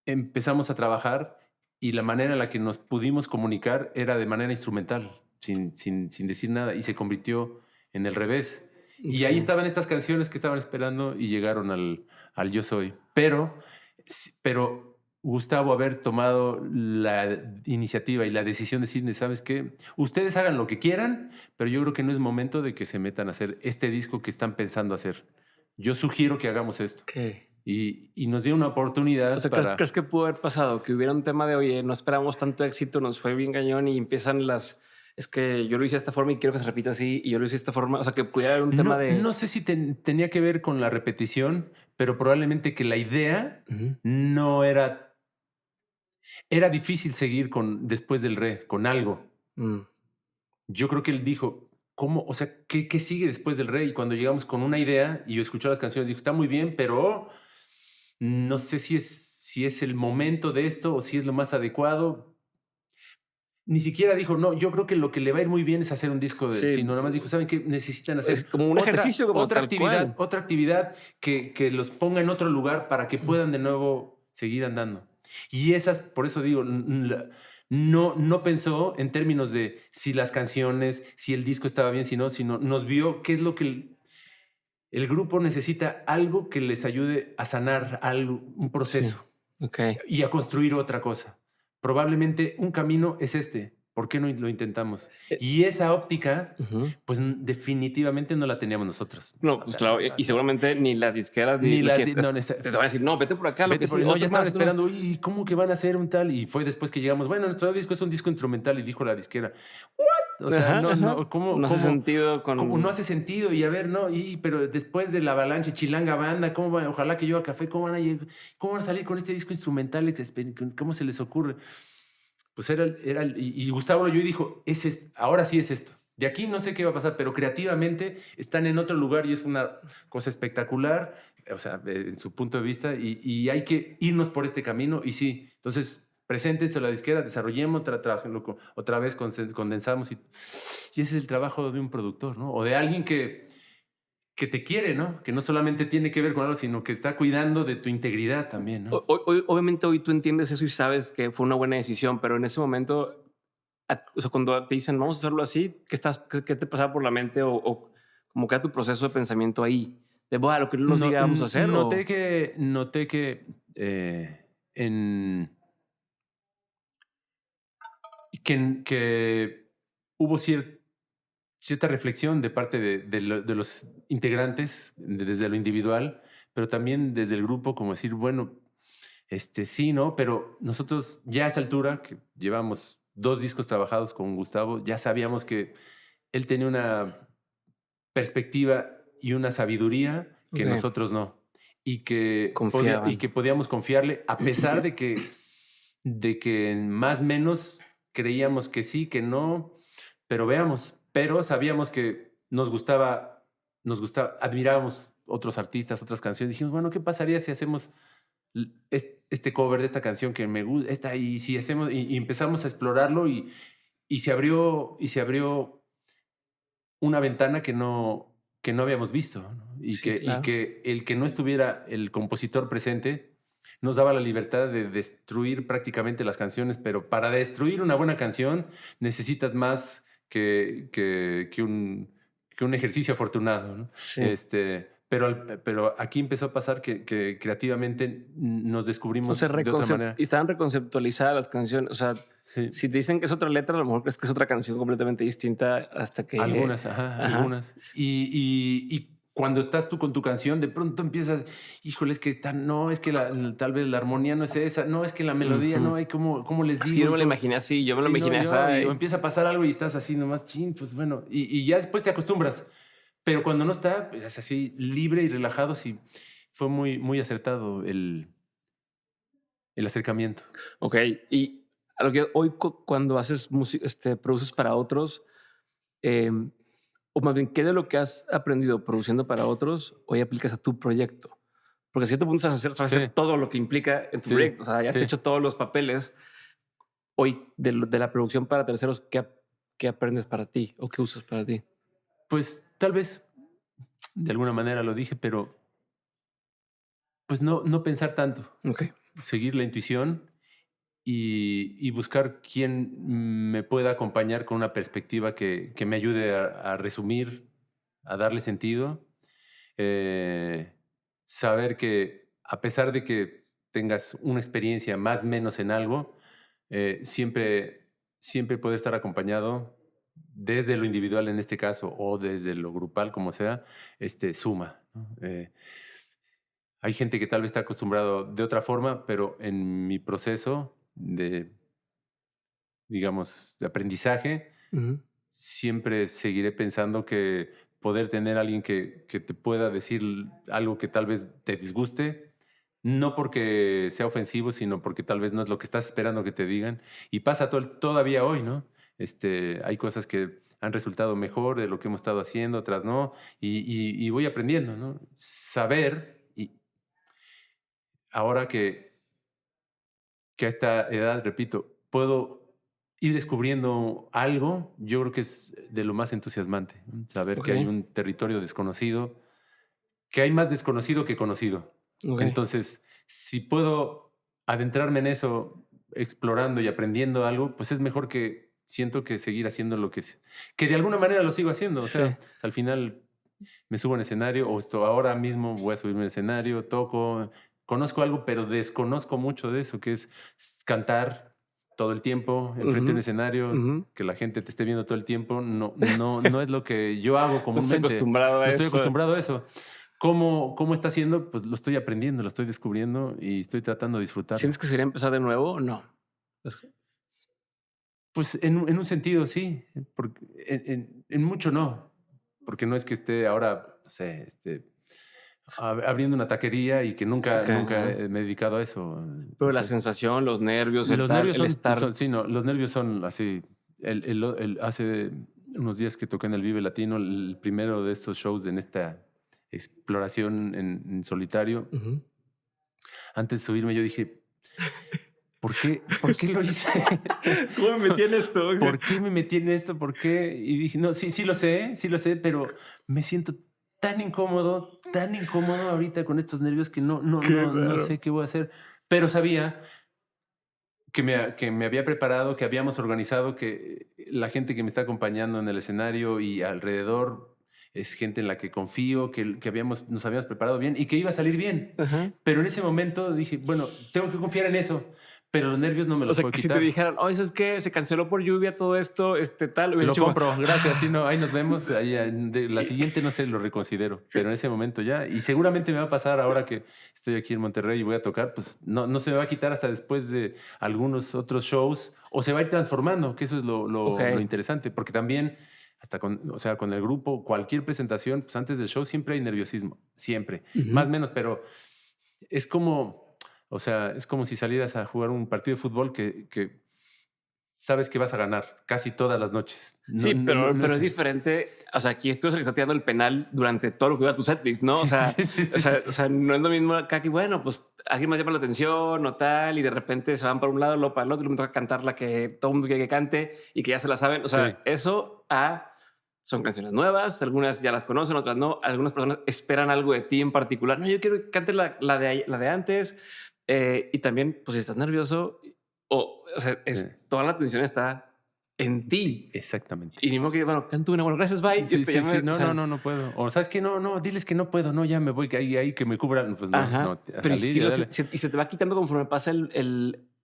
Speaker 2: empezamos a trabajar y la manera en la que nos pudimos comunicar era de manera instrumental, sin decir nada, y se convirtió en el revés. Y ahí
Speaker 1: Ok.
Speaker 2: estaban estas canciones que estaban esperando y llegaron al Yo Soy. Pero Gustavo haber tomado la iniciativa y la decisión de decirle, ¿sabes qué? Ustedes hagan lo que quieran, pero yo creo que no es momento de que se metan a hacer este disco que están pensando hacer. Yo sugiero que hagamos esto.
Speaker 1: Ok.
Speaker 2: Y nos dio una
Speaker 1: O
Speaker 2: oportunidad
Speaker 1: sea, ¿crees
Speaker 2: para...
Speaker 1: que pudo haber pasado? Que hubiera un tema de, oye, no esperamos tanto éxito, nos fue bien cañón y empiezan las, es que yo lo hice de esta forma y quiero que se repita así y yo lo hice de esta forma. O sea, que pudiera haber un tema
Speaker 2: No
Speaker 1: de...
Speaker 2: sé si tenía que ver con la repetición, pero probablemente que la idea
Speaker 1: Ujú.
Speaker 2: no era... Era difícil seguir después del re, con algo.
Speaker 1: Mm,
Speaker 2: Yo creo que él dijo, ¿cómo? O sea, ¿qué sigue después del re? Y cuando llegamos con una idea y yo escuché las canciones, dijo, está muy bien, pero no sé si es el momento de esto o si es lo más adecuado. Ni siquiera dijo, no, yo creo que lo que le va a ir muy bien es hacer un disco de él,
Speaker 1: Sí,
Speaker 2: sino nada más dijo, ¿saben qué? Necesitan
Speaker 1: es
Speaker 2: hacer
Speaker 1: como un ejercicio como tal cual.
Speaker 2: otra actividad que los ponga en otro lugar para que
Speaker 1: Mm,
Speaker 2: puedan de nuevo seguir andando. Y esas, por eso digo, no pensó en términos de si las canciones, si el disco estaba bien, si no, sino nos vio qué es lo que el grupo necesita, algo que les ayude a sanar algo, un
Speaker 1: sí,
Speaker 2: proceso
Speaker 1: okey.
Speaker 2: y a construir otra cosa. Probablemente un camino es este. ¿Por qué no lo intentamos?
Speaker 1: Eh,
Speaker 2: Y esa óptica,
Speaker 1: ujú.
Speaker 2: pues definitivamente no la teníamos nosotros.
Speaker 1: No,
Speaker 2: O
Speaker 1: pues
Speaker 2: sea,
Speaker 1: claro, y seguramente ni las disqueras ni
Speaker 2: ni
Speaker 1: lo
Speaker 2: las...
Speaker 1: que es
Speaker 2: No,
Speaker 1: te van a decir: "No, vete por acá, lo que
Speaker 2: vete
Speaker 1: sí,
Speaker 2: por... No, ya
Speaker 1: otro
Speaker 2: estaban
Speaker 1: más", ¿no?
Speaker 2: esperando. ¿Y cómo que van a hacer un tal? Y fue después que llegamos. Bueno, nuestro disco es un disco instrumental y dijo la disquera. ¿What? O sea,
Speaker 1: Ajá, ajá.
Speaker 2: ¿cómo,
Speaker 1: No hace
Speaker 2: cómo?
Speaker 1: sentido
Speaker 2: Como no
Speaker 1: con
Speaker 2: hace sentido, y a ver, no, pero después de la avalancha Chilanga Banda, ojalá que yo a Café, ¿cómo van a salir con este disco instrumental? ¿Cómo se les ocurre? Pues y Gustavo lo oyó y dijo, ahora sí es esto. De aquí no sé qué va a pasar, pero creativamente están en otro lugar y es una cosa espectacular, o sea, en su punto de vista, y hay que irnos por este camino, y sí, entonces preséntense a la disquera, desarrollemos, trabajemos otra vez, condensamos, y ese es el trabajo de un productor, ¿no? O de alguien que te quiere, ¿no? Que no solamente tiene que ver con algo, sino que está cuidando de tu integridad también, ¿no?
Speaker 1: hoy obviamente hoy tú entiendes eso y sabes que fue una buena decisión, pero en ese momento, o sea, cuando te dicen: "Vamos a hacerlo así", ¿qué te pasaba por la mente o como que era tu proceso de pensamiento ahí? De: "Buah, lo que nos
Speaker 2: No,
Speaker 1: diga vamos a hacer", o
Speaker 2: noté que en que hubo cierta reflexión de parte de los integrantes, desde lo individual, pero también desde el grupo, como decir, bueno, sí, ¿no? Pero nosotros ya a esa altura, que llevamos 2 discos trabajados con Gustavo, ya sabíamos que él tenía una perspectiva y una sabiduría que
Speaker 1: okey,
Speaker 2: nosotros no. Y
Speaker 1: confiaban.
Speaker 2: que podíamos confiarle a pesar de que más o menos creíamos que sí, que no, pero veamos. Pero sabíamos que admirábamos otros artistas, otras canciones. Dijimos, bueno, ¿qué pasaría si hacemos este cover de esta canción que me gusta? Y si hacemos, y empezamos a explorarlo y se abrió una ventana que no habíamos visto, ¿no? Y
Speaker 1: Sí, claro.
Speaker 2: que el que no estuviera el compositor presente nos daba la libertad de destruir prácticamente las canciones, pero para destruir una buena canción necesitas más que un ejercicio afortunado, ¿no?
Speaker 1: Sí.
Speaker 2: Pero aquí empezó a pasar que creativamente nos
Speaker 1: O sea,
Speaker 2: descubrimos de otra
Speaker 1: y
Speaker 2: manera.
Speaker 1: estaban reconceptualizadas las canciones. O sea,
Speaker 2: Sí.
Speaker 1: si te dicen que es otra letra, a lo mejor crees que es otra canción completamente distinta hasta que
Speaker 2: Algunas, ajá,
Speaker 1: ajá.
Speaker 2: algunas. Y cuando estás tú con tu canción, de pronto empiezas, híjole, no, es que tal vez la armonía no es esa, no, es que la melodía, no,
Speaker 1: Ujú.
Speaker 2: hay cómo les
Speaker 1: Es que yo
Speaker 2: digo.
Speaker 1: no me la imaginé así, yo me la
Speaker 2: Sí, no,
Speaker 1: imaginé esa
Speaker 2: o empieza a pasar algo y estás así nomás, chin, pues bueno, y ya después te acostumbras. Pero cuando no está, pues es así, libre y relajado, sí, fue muy, muy acertado el acercamiento.
Speaker 1: okey. Y a lo que hoy cuando haces produces para otros, em, o más bien, ¿qué de lo que has aprendido produciendo para otros hoy aplicas a tu proyecto? Porque a cierto punto sabes hacer
Speaker 2: Sí,
Speaker 1: todo lo que implica en tu
Speaker 2: sí,
Speaker 1: proyecto. O sea, ya has
Speaker 2: sí.
Speaker 1: hecho todos los papeles. Hoy, de la producción para terceros, ¿qué aprendes para ti o qué usas para ti?
Speaker 2: Pues tal vez de alguna manera lo dije, pero pues no pensar tanto.
Speaker 1: Okey.
Speaker 2: Seguir la intuición y buscar quién me pueda acompañar con una perspectiva que me ayude a resumir, a darle sentido. Eh, Saber que a pesar de que tengas una experiencia más o menos en algo, siempre puede estar acompañado desde lo individual en este caso o desde lo grupal, como sea, suma, ¿no? Hay gente que tal vez está acostumbrado de otra forma, pero en mi proceso digamos, de aprendizaje,
Speaker 1: Ujú.
Speaker 2: siempre seguiré pensando que poder tener a alguien que te pueda decir algo que tal vez te disguste, no porque sea ofensivo, sino porque tal vez no es lo que estás esperando que te digan. Y pasa todavía hoy, ¿no? Hay cosas que han resultado mejor de lo que hemos estado haciendo, otras no, y voy aprendiendo, ¿no? Saber, y ahora que a esta edad, repito, puedo ir descubriendo algo, yo creo que es de lo más entusiasmante, ¿no? Saber
Speaker 1: Ok,
Speaker 2: que hay un territorio desconocido, que hay más desconocido que conocido.
Speaker 1: ok.
Speaker 2: Entonces, si puedo adentrarme en eso, explorando y aprendiendo algo, pues es mejor que siento que seguir haciendo lo que de alguna manera lo sigo haciendo. O
Speaker 1: Sí.
Speaker 2: sea, al final me subo en escenario, o esto ahora mismo voy a subirme en escenario, toco, conozco algo, pero desconozco mucho de eso, que es cantar todo el tiempo enfrente de un
Speaker 1: Ujú,
Speaker 2: escenario,
Speaker 1: ujú.
Speaker 2: que la gente te esté viendo todo el tiempo. No es lo que yo hago
Speaker 1: No estás
Speaker 2: comúnmente.
Speaker 1: acostumbrado
Speaker 2: No
Speaker 1: a
Speaker 2: estoy
Speaker 1: eso.
Speaker 2: acostumbrado a eso. ¿Cómo está haciendo? Pues lo estoy aprendiendo, lo estoy descubriendo y estoy tratando de disfrutarlo.
Speaker 1: ¿Sientes que sería empezar de nuevo o no? Es-
Speaker 2: Pues en un sentido sí, porque en mucho no, porque no es que esté ahora, no sé, abriendo una taquería y que
Speaker 1: Ok,
Speaker 2: nunca
Speaker 1: ajá.
Speaker 2: me he dedicado a eso.
Speaker 1: Pero
Speaker 2: O
Speaker 1: la
Speaker 2: sea,
Speaker 1: sensación, los nervios, el
Speaker 2: los
Speaker 1: tal,
Speaker 2: nervios
Speaker 1: el estar.
Speaker 2: sí, no, los nervios son así. Hace unos días que toqué en el Vive Latino, el primero de estos shows en esta exploración en solitario,
Speaker 1: Ujú.
Speaker 2: antes de subirme yo dije, ¿por qué lo hice?
Speaker 1: ¿Cómo me metí en esto?
Speaker 2: ¿Por qué me metí en esto? ¿Por qué? Y dije, no, sí lo sé, pero me siento tan incómodo ahorita con estos nervios que
Speaker 1: Qué
Speaker 2: no
Speaker 1: raro.
Speaker 2: sé qué voy a hacer. Pero sabía que me había preparado, que habíamos organizado, que la gente que me está acompañando en el escenario y alrededor es gente en la que confío, que nos habíamos preparado bien y que iba a salir bien.
Speaker 1: Ajá.
Speaker 2: Pero en ese momento dije, bueno, tengo que confiar en eso, pero los nervios no me
Speaker 1: O
Speaker 2: los
Speaker 1: sea,
Speaker 2: puedo
Speaker 1: que si te
Speaker 2: quitar.
Speaker 1: dijeran, oye, ¿sabes qué? Se canceló por lluvia todo esto, tal, hubieras
Speaker 2: Lo
Speaker 1: dicho como,
Speaker 2: compro, gracias. Sí, no, ahí nos vemos.
Speaker 1: "Ah".
Speaker 2: Ahí, la siguiente, no sé, lo reconsidero, pero en ese momento ya. Y seguramente me va a pasar ahora que estoy aquí en Monterrey y voy a tocar, pues no se me va a quitar hasta después de algunos otros shows o se va a ir transformando, que eso es
Speaker 1: Ok.
Speaker 2: lo interesante, porque también, hasta o sea, con el grupo, cualquier presentación, pues antes del show siempre hay nerviosismo, siempre, más o
Speaker 1: Ujú.
Speaker 2: menos, pero es como, o sea, es como si salieras a jugar un partido de fútbol que sabes que vas a ganar casi todas las noches.
Speaker 1: Sí,
Speaker 2: No
Speaker 1: pero
Speaker 2: es.
Speaker 1: es diferente. O sea, aquí esto es el que está tirando el penal durante todo lo que dura tu setlist, ¿no?
Speaker 2: Sí, sí, sí, sí, sí.
Speaker 1: O sea, no es lo mismo acá que, bueno, pues alguien más llama la atención o tal, y de repente se van para un lado, luego para el otro, y me toca cantar la que todo el mundo quiere que cante y que ya se la saben. O
Speaker 2: Sí,
Speaker 1: sea, son canciones nuevas, algunas ya las conocen, otras no. Algunas personas esperan algo de ti en particular. No, yo quiero que cantes la de antes. Y también, pues si estás nervioso, o sea,
Speaker 2: sí,
Speaker 1: toda la atención está en ti.
Speaker 2: exactamente.
Speaker 1: Y ni modo que, bueno, canto una, bueno, gracias, bye.
Speaker 2: Sí,
Speaker 1: Ya
Speaker 2: sí,
Speaker 1: me,
Speaker 2: sí.
Speaker 1: o sea,
Speaker 2: No puedo. O sabes que no, diles que no puedo. No, ya me voy, que ahí que me cubran. Pues no,
Speaker 1: ajá.
Speaker 2: a
Speaker 1: Pero y
Speaker 2: salir
Speaker 1: si
Speaker 2: y a darle.
Speaker 1: y se te va quitando conforme pasa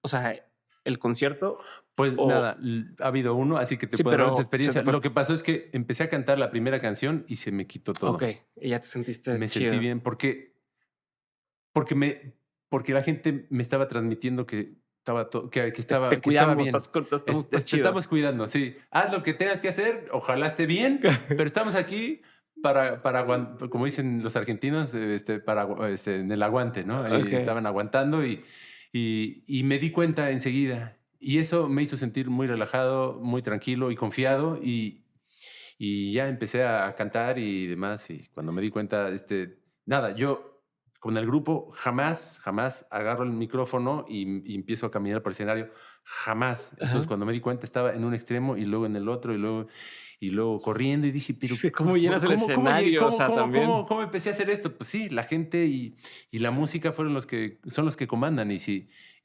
Speaker 1: o sea, el concierto
Speaker 2: Pues
Speaker 1: o
Speaker 2: nada, ha habido uno, así que te
Speaker 1: sí,
Speaker 2: puedo hablar de esa
Speaker 1: pero se
Speaker 2: experiencia.
Speaker 1: te fue.
Speaker 2: Lo que pasó es que empecé a cantar la primera canción y se me quitó
Speaker 1: Ok.
Speaker 2: todo.
Speaker 1: Y ya te sentiste
Speaker 2: Me sentí
Speaker 1: chido.
Speaker 2: bien porque me, porque la gente me estaba transmitiendo que estaba
Speaker 1: Te
Speaker 2: que estaba
Speaker 1: cuidamos,
Speaker 2: bien.
Speaker 1: estás
Speaker 2: Te
Speaker 1: chido.
Speaker 2: estamos cuidando, sí. Haz lo que tengas que hacer, ojalá esté bien, pero estamos aquí como dicen los argentinos, en el aguante, ¿no? Ahí
Speaker 1: Ok.
Speaker 2: estaban aguantando y me di cuenta enseguida. Y eso me hizo sentir muy relajado, muy tranquilo y confiado y ya empecé a cantar y demás. Y cuando me di cuenta, nada, yo con el grupo jamás agarro el micrófono y empiezo a caminar por el escenario. Jamás. Entonces,
Speaker 1: Ajá.
Speaker 2: cuando me di cuenta, estaba en un extremo y luego en el otro y luego corriendo y dije, pero
Speaker 1: Sí, cómo llenas el escenario, o sea, también.
Speaker 2: ¿cómo empecé a hacer esto? Pues sí, la gente y la música son los que comandan.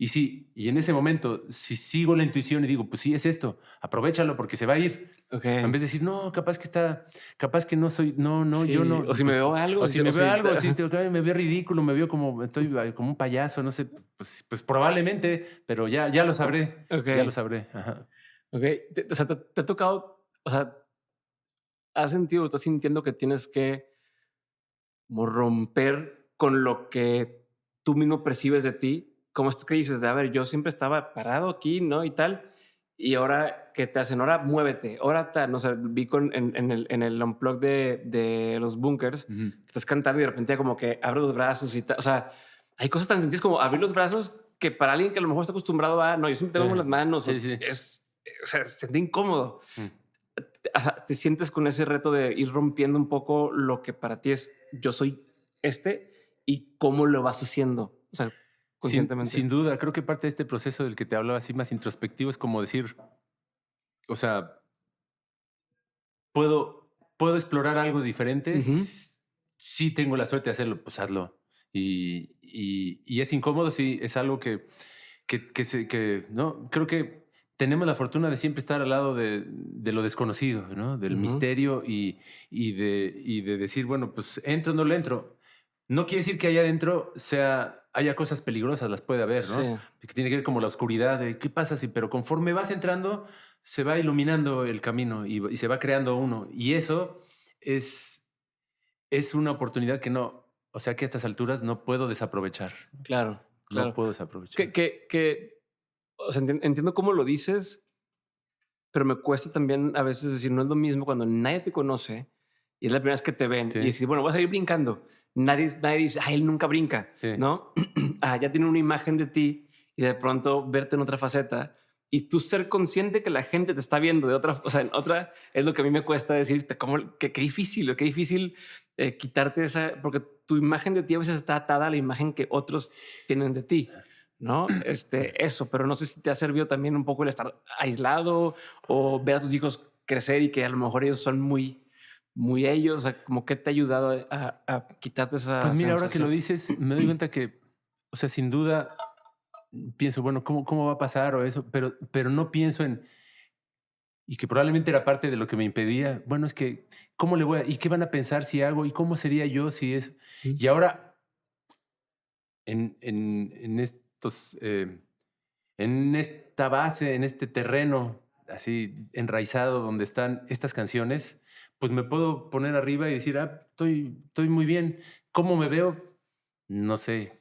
Speaker 2: Y en ese momento, si sigo la intuición y digo, pues sí, es esto, aprovéchalo porque se va a ir.
Speaker 1: Ok.
Speaker 2: En vez de decir, no, capaz que no soy, no, yo
Speaker 1: Sí,
Speaker 2: no,
Speaker 1: o si me
Speaker 2: pues,
Speaker 1: veo algo,
Speaker 2: o si me
Speaker 1: o
Speaker 2: veo
Speaker 1: si,
Speaker 2: algo, sí,
Speaker 1: ajá.
Speaker 2: me veo ridículo, me veo como un payaso, no sé, pues probablemente, pero ya lo sabré, ya lo
Speaker 1: Ok.
Speaker 2: sabré. Ajá.
Speaker 1: Ok. O sea, te ha tocado, o sea, has sentido, estás sintiendo que tienes que como romper con lo que tú mismo percibes de ti, como esto que dices de, a ver, yo siempre estaba parado aquí, ¿no? Y tal, y ahora que te hacen, ahora muévete, ahora tal, no sé, vi en el unplug de los bunkers,
Speaker 2: Ujú.
Speaker 1: que estás cantando y de repente como que abre los brazos y tal, o sea, hay cosas tan sencillas como abrir los brazos que para alguien que a lo mejor está acostumbrado a, no, yo siempre tengo las manos,
Speaker 2: Sí, sí.
Speaker 1: o sea, se siente incómodo.
Speaker 2: Mm.
Speaker 1: Ajá, te sientes con ese reto de ir rompiendo un poco lo que para ti es yo soy y cómo lo vas haciendo. O sea, conscientemente.
Speaker 2: Sin duda, creo que parte de este proceso del que te hablaba así más introspectivo es como decir, o sea, puedo explorar algo diferente.
Speaker 1: Ujú.
Speaker 2: Sí tengo la suerte de hacerlo, pues hazlo. Y es incómodo, sí, es algo que no, creo que tenemos la fortuna de siempre estar al lado de lo desconocido, ¿no? Del
Speaker 1: Ujú.
Speaker 2: misterio y de decir, bueno, pues entro o no le entro. No quiere decir que allá adentro haya cosas peligrosas, las puede haber,
Speaker 1: Sí,
Speaker 2: ¿no? Que tiene que ver como la oscuridad de qué pasa si, pero conforme vas entrando, se va iluminando el camino y se va creando uno. Y eso es, es una oportunidad que no, o sea, que a estas alturas no puedo desaprovechar.
Speaker 1: claro,
Speaker 2: No
Speaker 1: claro.
Speaker 2: puedo
Speaker 1: Que
Speaker 2: desaprovechar.
Speaker 1: que que, o sea, entiendo cómo lo dices, pero me cuesta también a veces decir, no es lo mismo cuando nadie te conoce y es la primera vez que te ven y
Speaker 2: Sí,
Speaker 1: decir, bueno, voy a salir brincando. Nadie dice, ay, él nunca brinca,
Speaker 2: sí.
Speaker 1: ¿no? Ya tiene una imagen de ti y de pronto verte en otra faceta y tú ser consciente que la gente te está viendo de otra, o sea, en otra, es lo que a mí me cuesta decirte, como que qué difícil quitarte esa, porque tu imagen de ti a veces está atada a la imagen que otros tienen de ti. ¿No? Eso, pero no sé si te ha servido también un poco el estar aislado o ver a tus hijos crecer y que a lo mejor ellos son muy ellos, o sea, como que te ha ayudado a quitarte
Speaker 2: Pues
Speaker 1: esa
Speaker 2: mira, ahora que lo
Speaker 1: sensación.
Speaker 2: dices, me doy cuenta que, o sea, sin duda pienso, bueno, ¿cómo va a pasar o eso? Pero no pienso y que probablemente era parte de lo que me impedía, bueno, es que, ¿cómo le voy a, y qué van a pensar si hago, y cómo sería yo si es?
Speaker 1: Mm.
Speaker 2: Y ahora, en estos, en esta base, en este terreno así enraizado donde están estas canciones, pues me puedo poner arriba y decir, estoy muy bien. ¿Cómo me veo? No sé.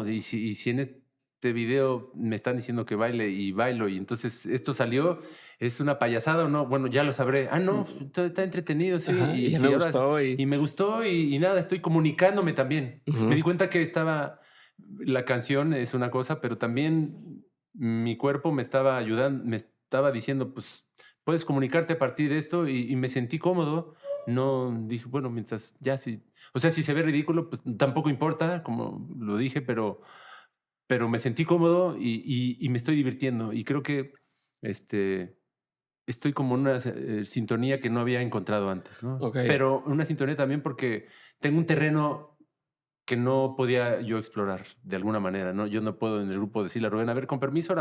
Speaker 2: Y si en este video me están diciendo que baile y bailo y entonces esto salió, es una payasada o no, bueno, ya lo sabré. Ah, no, está entretenido, sí.
Speaker 1: Ajá, y
Speaker 2: Y
Speaker 1: ya me
Speaker 2: sí, ahora
Speaker 1: gustó y
Speaker 2: y me gustó y nada, estoy comunicándome también. Me
Speaker 1: ujú,
Speaker 2: di cuenta que la canción es una cosa, pero también mi cuerpo me estaba ayudando, me estaba diciendo, pues puedes comunicarte a partir de esto y me sentí cómodo. No dije, bueno, mientras ya sí, o sea, si se ve ridículo, pues tampoco importa, como lo dije, pero me sentí cómodo y me estoy divirtiendo. Y creo que este, estoy como en una sintonía que no había encontrado antes, ¿no?
Speaker 1: okey.
Speaker 2: Pero una sintonía también porque tengo un terreno que no podía yo explorar de alguna manera, ¿no? Yo no puedo en el grupo decirle a Rubén, a ver, con permiso,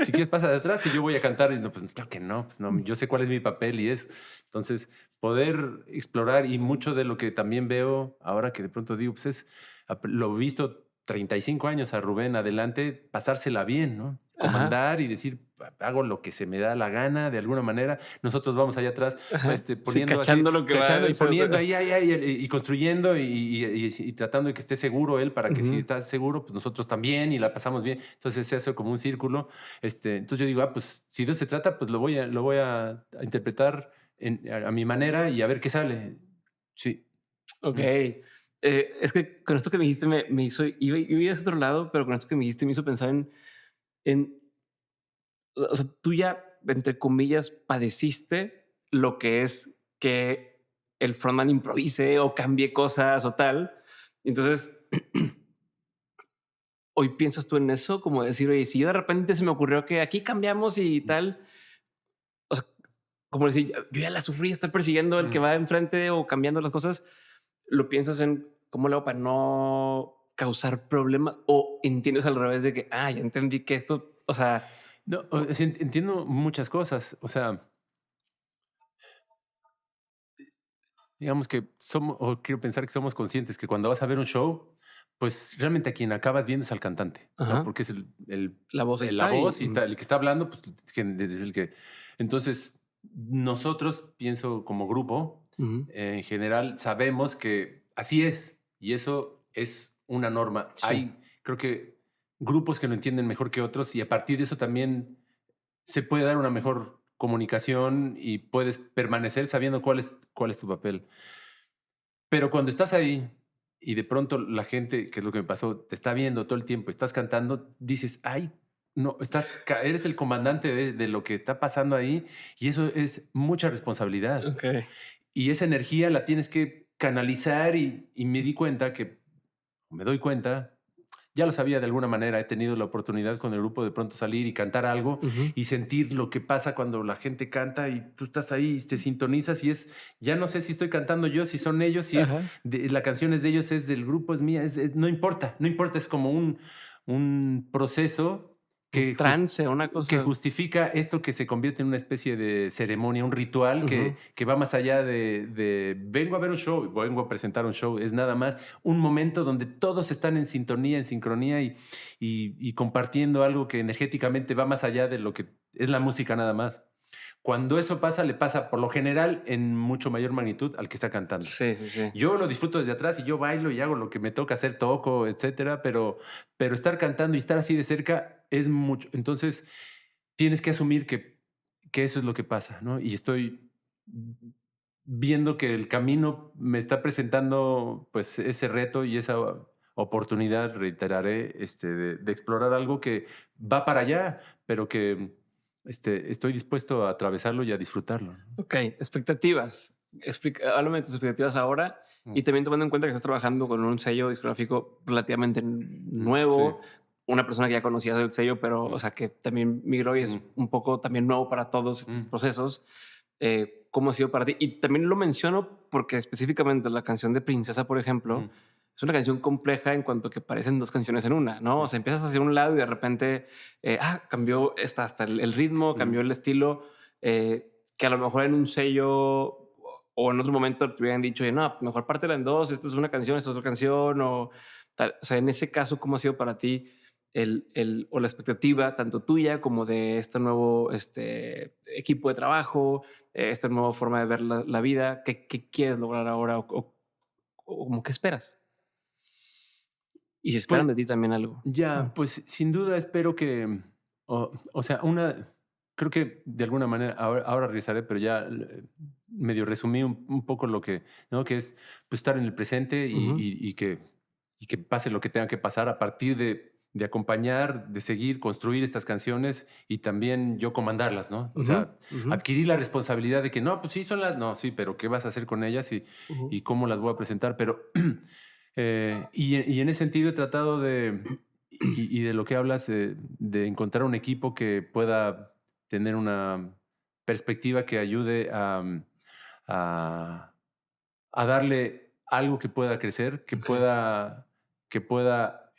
Speaker 2: si quieres pasa de atrás y yo voy a cantar. Y no, pues claro que no, pues no, yo sé cuál es mi papel y eso. Entonces, poder explorar y mucho de lo que también veo ahora que de pronto digo, pues lo he visto 35 años a Rubén adelante, pasársela bien, ¿no?
Speaker 1: Ajá,
Speaker 2: Comandar y decir, hago lo que se me da la gana de alguna manera. Nosotros vamos allá atrás,
Speaker 1: ajá. Sí,
Speaker 2: poniendo así,
Speaker 1: cachando lo que va a
Speaker 2: cachando y
Speaker 1: hacer.
Speaker 2: poniendo ahí, y construyendo y tratando de que esté seguro él para que si
Speaker 1: Ujú.
Speaker 2: está seguro, pues nosotros también y la pasamos bien. Entonces se hace como un círculo. Entonces yo digo, pues si de eso se trata, pues lo voy a interpretar a mi manera y a ver qué sale. Sí. Mm.
Speaker 1: Okey. Es que con esto que me dijiste me hizo iba a ese otro lado, pero con esto que me dijiste me hizo pensar en o sea, tú ya, entre comillas, padeciste lo que es que el frontman improvise o cambie cosas o tal. Entonces, hoy piensas tú en eso, como decir, oye, si yo de repente se me ocurrió que aquí cambiamos y tal, o sea, como decir, yo ya la sufrí, estar persiguiendo al que
Speaker 2: Mm.
Speaker 1: va enfrente o cambiando las cosas, lo piensas en cómo lo hago para no causar problemas o entiendes al revés de que, ya entendí que esto, o sea,
Speaker 2: No,
Speaker 1: co-
Speaker 2: sí, entiendo muchas cosas. O sea, digamos que somos, o quiero pensar que somos conscientes que cuando vas a ver un show, pues realmente a quien acabas viendo es al cantante, ¿no?
Speaker 1: ajá,
Speaker 2: Porque es
Speaker 1: la voz ahí
Speaker 2: la
Speaker 1: está y
Speaker 2: voz y está, el que está hablando, pues es el que. Entonces, nosotros, pienso como grupo,
Speaker 1: ujú,
Speaker 2: en general, sabemos que así es y eso es una norma.
Speaker 1: sí.
Speaker 2: Hay, creo que, grupos que lo entienden mejor que otros y a partir de eso también se puede dar una mejor comunicación y puedes permanecer sabiendo cuál es tu papel. Pero cuando estás ahí y de pronto la gente, que es lo que me pasó, te está viendo todo el tiempo y estás cantando, dices, ay, no, eres el comandante de lo que está pasando ahí y eso es mucha responsabilidad.
Speaker 1: Okey.
Speaker 2: Y esa energía la tienes que canalizar y me di cuenta me doy cuenta ya lo sabía de alguna manera. He tenido la oportunidad con el grupo de pronto salir y cantar algo
Speaker 1: Ujú.
Speaker 2: y sentir lo que pasa cuando la gente canta y tú estás ahí y te sintonizas y ya no sé si estoy cantando yo, si son ellos, si es,
Speaker 1: Ajá.
Speaker 2: la canción es de ellos, es del grupo, es mía, no importa, no importa, es como un proceso
Speaker 1: Un
Speaker 2: que,
Speaker 1: trance, una
Speaker 2: que
Speaker 1: cosa.
Speaker 2: justifica esto que se convierte en una especie de ceremonia, un ritual
Speaker 1: Ujú.
Speaker 2: que va más allá de vengo a ver un show, vengo a presentar un show, es nada más un momento donde todos están en sintonía, en sincronía y compartiendo algo que energéticamente va más allá de lo que es la música nada más. Cuando eso pasa, le pasa por lo general en mucho mayor magnitud al que está cantando.
Speaker 1: Sí, sí, sí.
Speaker 2: Yo lo disfruto desde atrás y yo bailo y hago lo que me toca hacer, toco, etcétera, pero estar cantando y estar así de cerca es mucho. Entonces, tienes que asumir que eso es lo que pasa, ¿no? Y estoy viendo que el camino me está presentando, pues, ese reto y esa oportunidad, reiteraré, de explorar algo que va para allá, pero que, estoy dispuesto a atravesarlo y a disfrutarlo, ¿no?
Speaker 1: Okey, expectativas. Háblame de tus expectativas ahora y
Speaker 2: Mm,
Speaker 1: también tomando en cuenta que estás trabajando con un sello discográfico relativamente
Speaker 2: sí,
Speaker 1: nuevo, una persona que ya conocías el sello, pero, o
Speaker 2: mm,
Speaker 1: sea, que también migró y es
Speaker 2: mm,
Speaker 1: un poco también nuevo para todos estos
Speaker 2: mm,
Speaker 1: procesos. ¿Cómo ha sido para ti? Y también lo menciono porque específicamente la canción de Princesa, por ejemplo,
Speaker 2: mm,
Speaker 1: es una canción compleja en cuanto a que parecen 2 canciones en una, ¿no? O
Speaker 2: sí,
Speaker 1: sea, empiezas hacia un lado y de repente, cambió hasta el ritmo,
Speaker 2: mm.
Speaker 1: cambió el estilo, que a lo mejor en un sello o en otro momento te hubieran dicho: "No, mejor pártela en 2, esta es una canción, esta es otra canción", o tal. O sea, en ese caso, ¿cómo ha sido para ti o la expectativa tanto tuya como de este nuevo, equipo de trabajo, esta nueva forma de ver la vida? ¿Qué quieres lograr ahora o como qué esperas? Y si esperan
Speaker 2: Pues
Speaker 1: de ti también algo.
Speaker 2: ya, pues sin duda espero que, o sea, creo que de alguna manera, ahora regresaré, pero ya medio resumí un poco lo que, ¿no? Que es pues, estar en el presente
Speaker 1: Ujú,
Speaker 2: y que pase lo que tenga que pasar a partir de acompañar, de seguir, construir estas canciones y también yo comandarlas, ¿no? O
Speaker 1: ujú,
Speaker 2: sea,
Speaker 1: ujú,
Speaker 2: adquirir la responsabilidad de que no, pues sí, no, sí, pero ¿qué vas a hacer con ellas
Speaker 1: ujú.
Speaker 2: y cómo las voy a presentar? Pero y en ese sentido he tratado y de lo que hablas, de encontrar un equipo que pueda tener una perspectiva que ayude a, a darle algo que pueda crecer,
Speaker 1: Okey.
Speaker 2: que pueda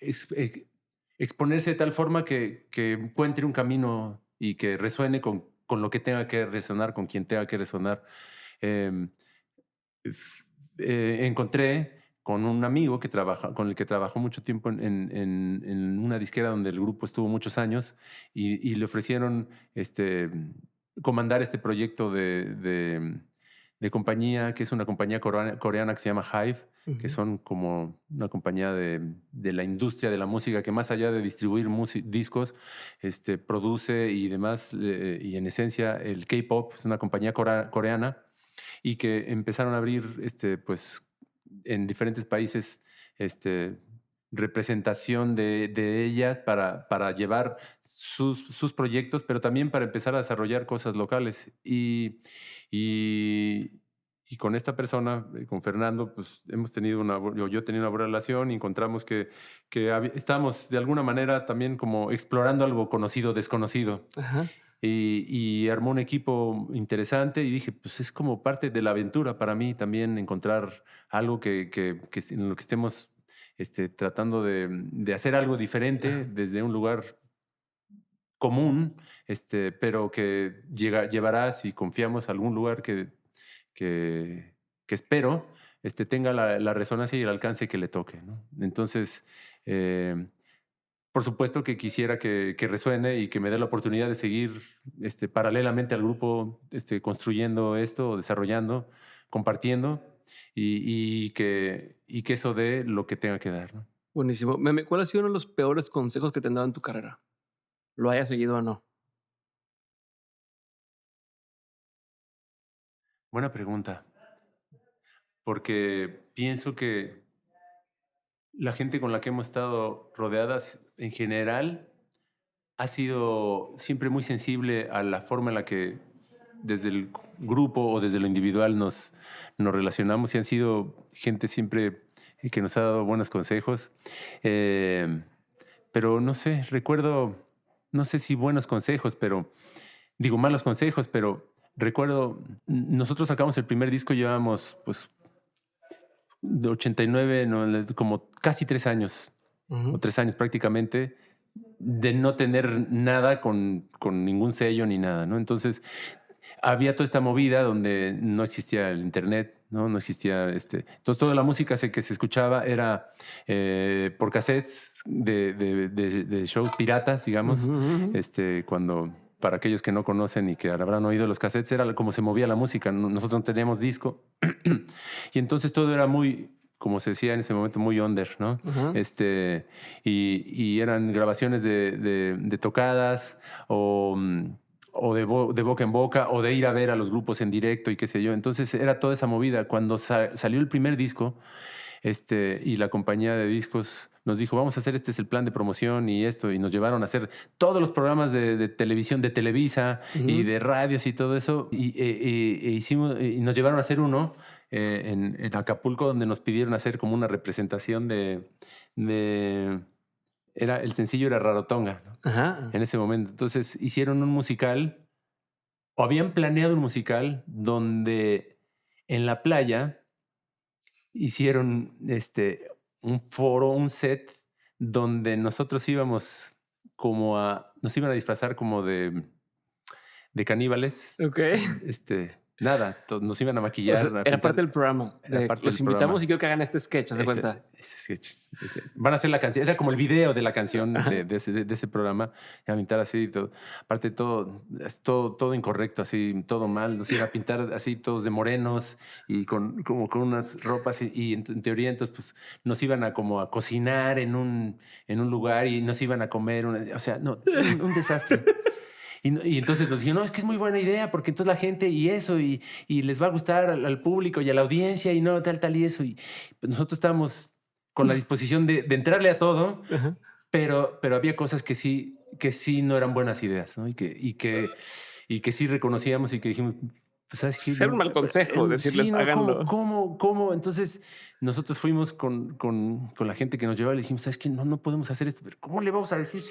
Speaker 2: exponerse de tal forma que encuentre un camino y que resuene con lo que tenga que resonar, con quien tenga que resonar. Em, encontré con un amigo con el que trabajó mucho tiempo en una disquera donde el grupo estuvo muchos años y le ofrecieron comandar este proyecto de compañía, que es una compañía coreana que se llama Hive, que
Speaker 1: Ujú.
Speaker 2: son como una compañía de la industria de la música que más allá de distribuir discos, produce y demás, y en esencia el K-pop, es una compañía coreana y que empezaron a abrir, pues, en diferentes países, este, representación de ellas para llevar sus proyectos, pero también para empezar a desarrollar cosas locales. Y, y con esta persona, con Fernando, pues hemos tenido yo he tenido una buena relación y encontramos que estábamos de alguna manera también como explorando algo conocido, desconocido
Speaker 1: Ajá.
Speaker 2: y armó un equipo interesante y dije, pues es como parte de la aventura para mí también encontrar algo en lo que estemos tratando de hacer algo diferente
Speaker 1: Ajá.
Speaker 2: desde un lugar común, pero que llevará, si confiamos, a algún lugar que, que espero tenga la resonancia y el alcance que le toque, ¿no? Entonces, eh, por supuesto que quisiera que resuene y que me dé la oportunidad de seguir paralelamente al grupo construyendo esto, desarrollando, compartiendo y que eso dé lo que tenga que dar, ¿no?
Speaker 1: Buenísimo. ¿Cuál ha sido uno de los peores consejos que te han dado en tu carrera? Lo hayas seguido o no.
Speaker 2: Buena pregunta, porque pienso que la gente con la que hemos estado rodeadas en general ha sido siempre muy sensible a la forma en la que desde el grupo o desde lo individual nos relacionamos y han sido gente siempre que nos ha dado buenos consejos. Eh, pero no sé, recuerdo, no sé si buenos consejos, pero digo malos consejos, pero recuerdo, nosotros sacamos el primer disco, llevábamos pues de 89, no, como casi 3 años, o
Speaker 1: Ujú.
Speaker 2: 3 años prácticamente, de no tener nada con ningún sello ni nada, ¿no? Entonces, había toda esta movida donde no existía el internet, ¿no? No existía Entonces, toda la música que se escuchaba era por cassettes de shows piratas, digamos.
Speaker 1: Ujú, ujú.
Speaker 2: Cuando, para aquellos que no conocen y que habrán oído los cassettes, era como se movía la música. Nosotros no teníamos disco. Y entonces todo era muy, como se decía en ese momento, muy under, ¿no?
Speaker 1: Ujú.
Speaker 2: Y eran grabaciones de tocadas o de boca en boca, o de ir a ver a los grupos en directo y qué sé yo. Entonces era toda esa movida. Cuando salió el primer disco, y la compañía de discos nos dijo, vamos a hacer, este es el plan de promoción y esto, y nos llevaron a hacer todos los programas de televisión, de Televisa y
Speaker 1: Ujú.
Speaker 2: de radios y todo eso, y nos llevaron a hacer uno en Acapulco, donde nos pidieron hacer como una representación de el sencillo era Rarotonga, ¿no?
Speaker 1: Ajá.
Speaker 2: En ese momento. Entonces hicieron un musical, o habían planeado un musical donde en la playa hicieron un foro, un set donde nosotros íbamos nos iban a disfrazar como de caníbales.
Speaker 1: Okey.
Speaker 2: Nada, nos iban a
Speaker 1: O sea,
Speaker 2: maquillar, a
Speaker 1: era parte
Speaker 2: pintar,
Speaker 1: del programa,
Speaker 2: era
Speaker 1: de
Speaker 2: parte
Speaker 1: los
Speaker 2: del
Speaker 1: invitamos y
Speaker 2: programa.
Speaker 1: quiero que hagan este sketch, haz de cuenta.
Speaker 2: Ese sketch. Van a hacer la canción, era como el video de la canción
Speaker 1: Ajá.
Speaker 2: de ese programa, y a pintar así, todo. Aparte todo, todo incorrecto, así, todo mal, nos iban a pintar así todos de morenos y como con unas ropas y en teoría entonces pues nos iban a como a cocinar en un lugar y nos iban a comer, o sea, no, un desastre. Y entonces nos dijeron, no, es que es muy buena idea, porque entonces la gente y eso, y les va a gustar al público y a la audiencia, y no, tal, y eso. Y pues nosotros estábamos con la disposición de entrarle a todo,
Speaker 1: Ajá.
Speaker 2: pero había cosas que sí no eran buenas ideas, ¿no? Y que sí reconocíamos y que dijimos, pues, ¿sabes qué?
Speaker 1: Ser un
Speaker 2: No,
Speaker 1: mal consejo, decirles:
Speaker 2: sí, no, ¿cómo,
Speaker 1: "Háganlo".
Speaker 2: cómo, cómo? Entonces nosotros fuimos con la gente que nos llevaba y le dijimos, ¿sabes qué? No, no podemos hacer esto, pero ¿cómo le vamos a decir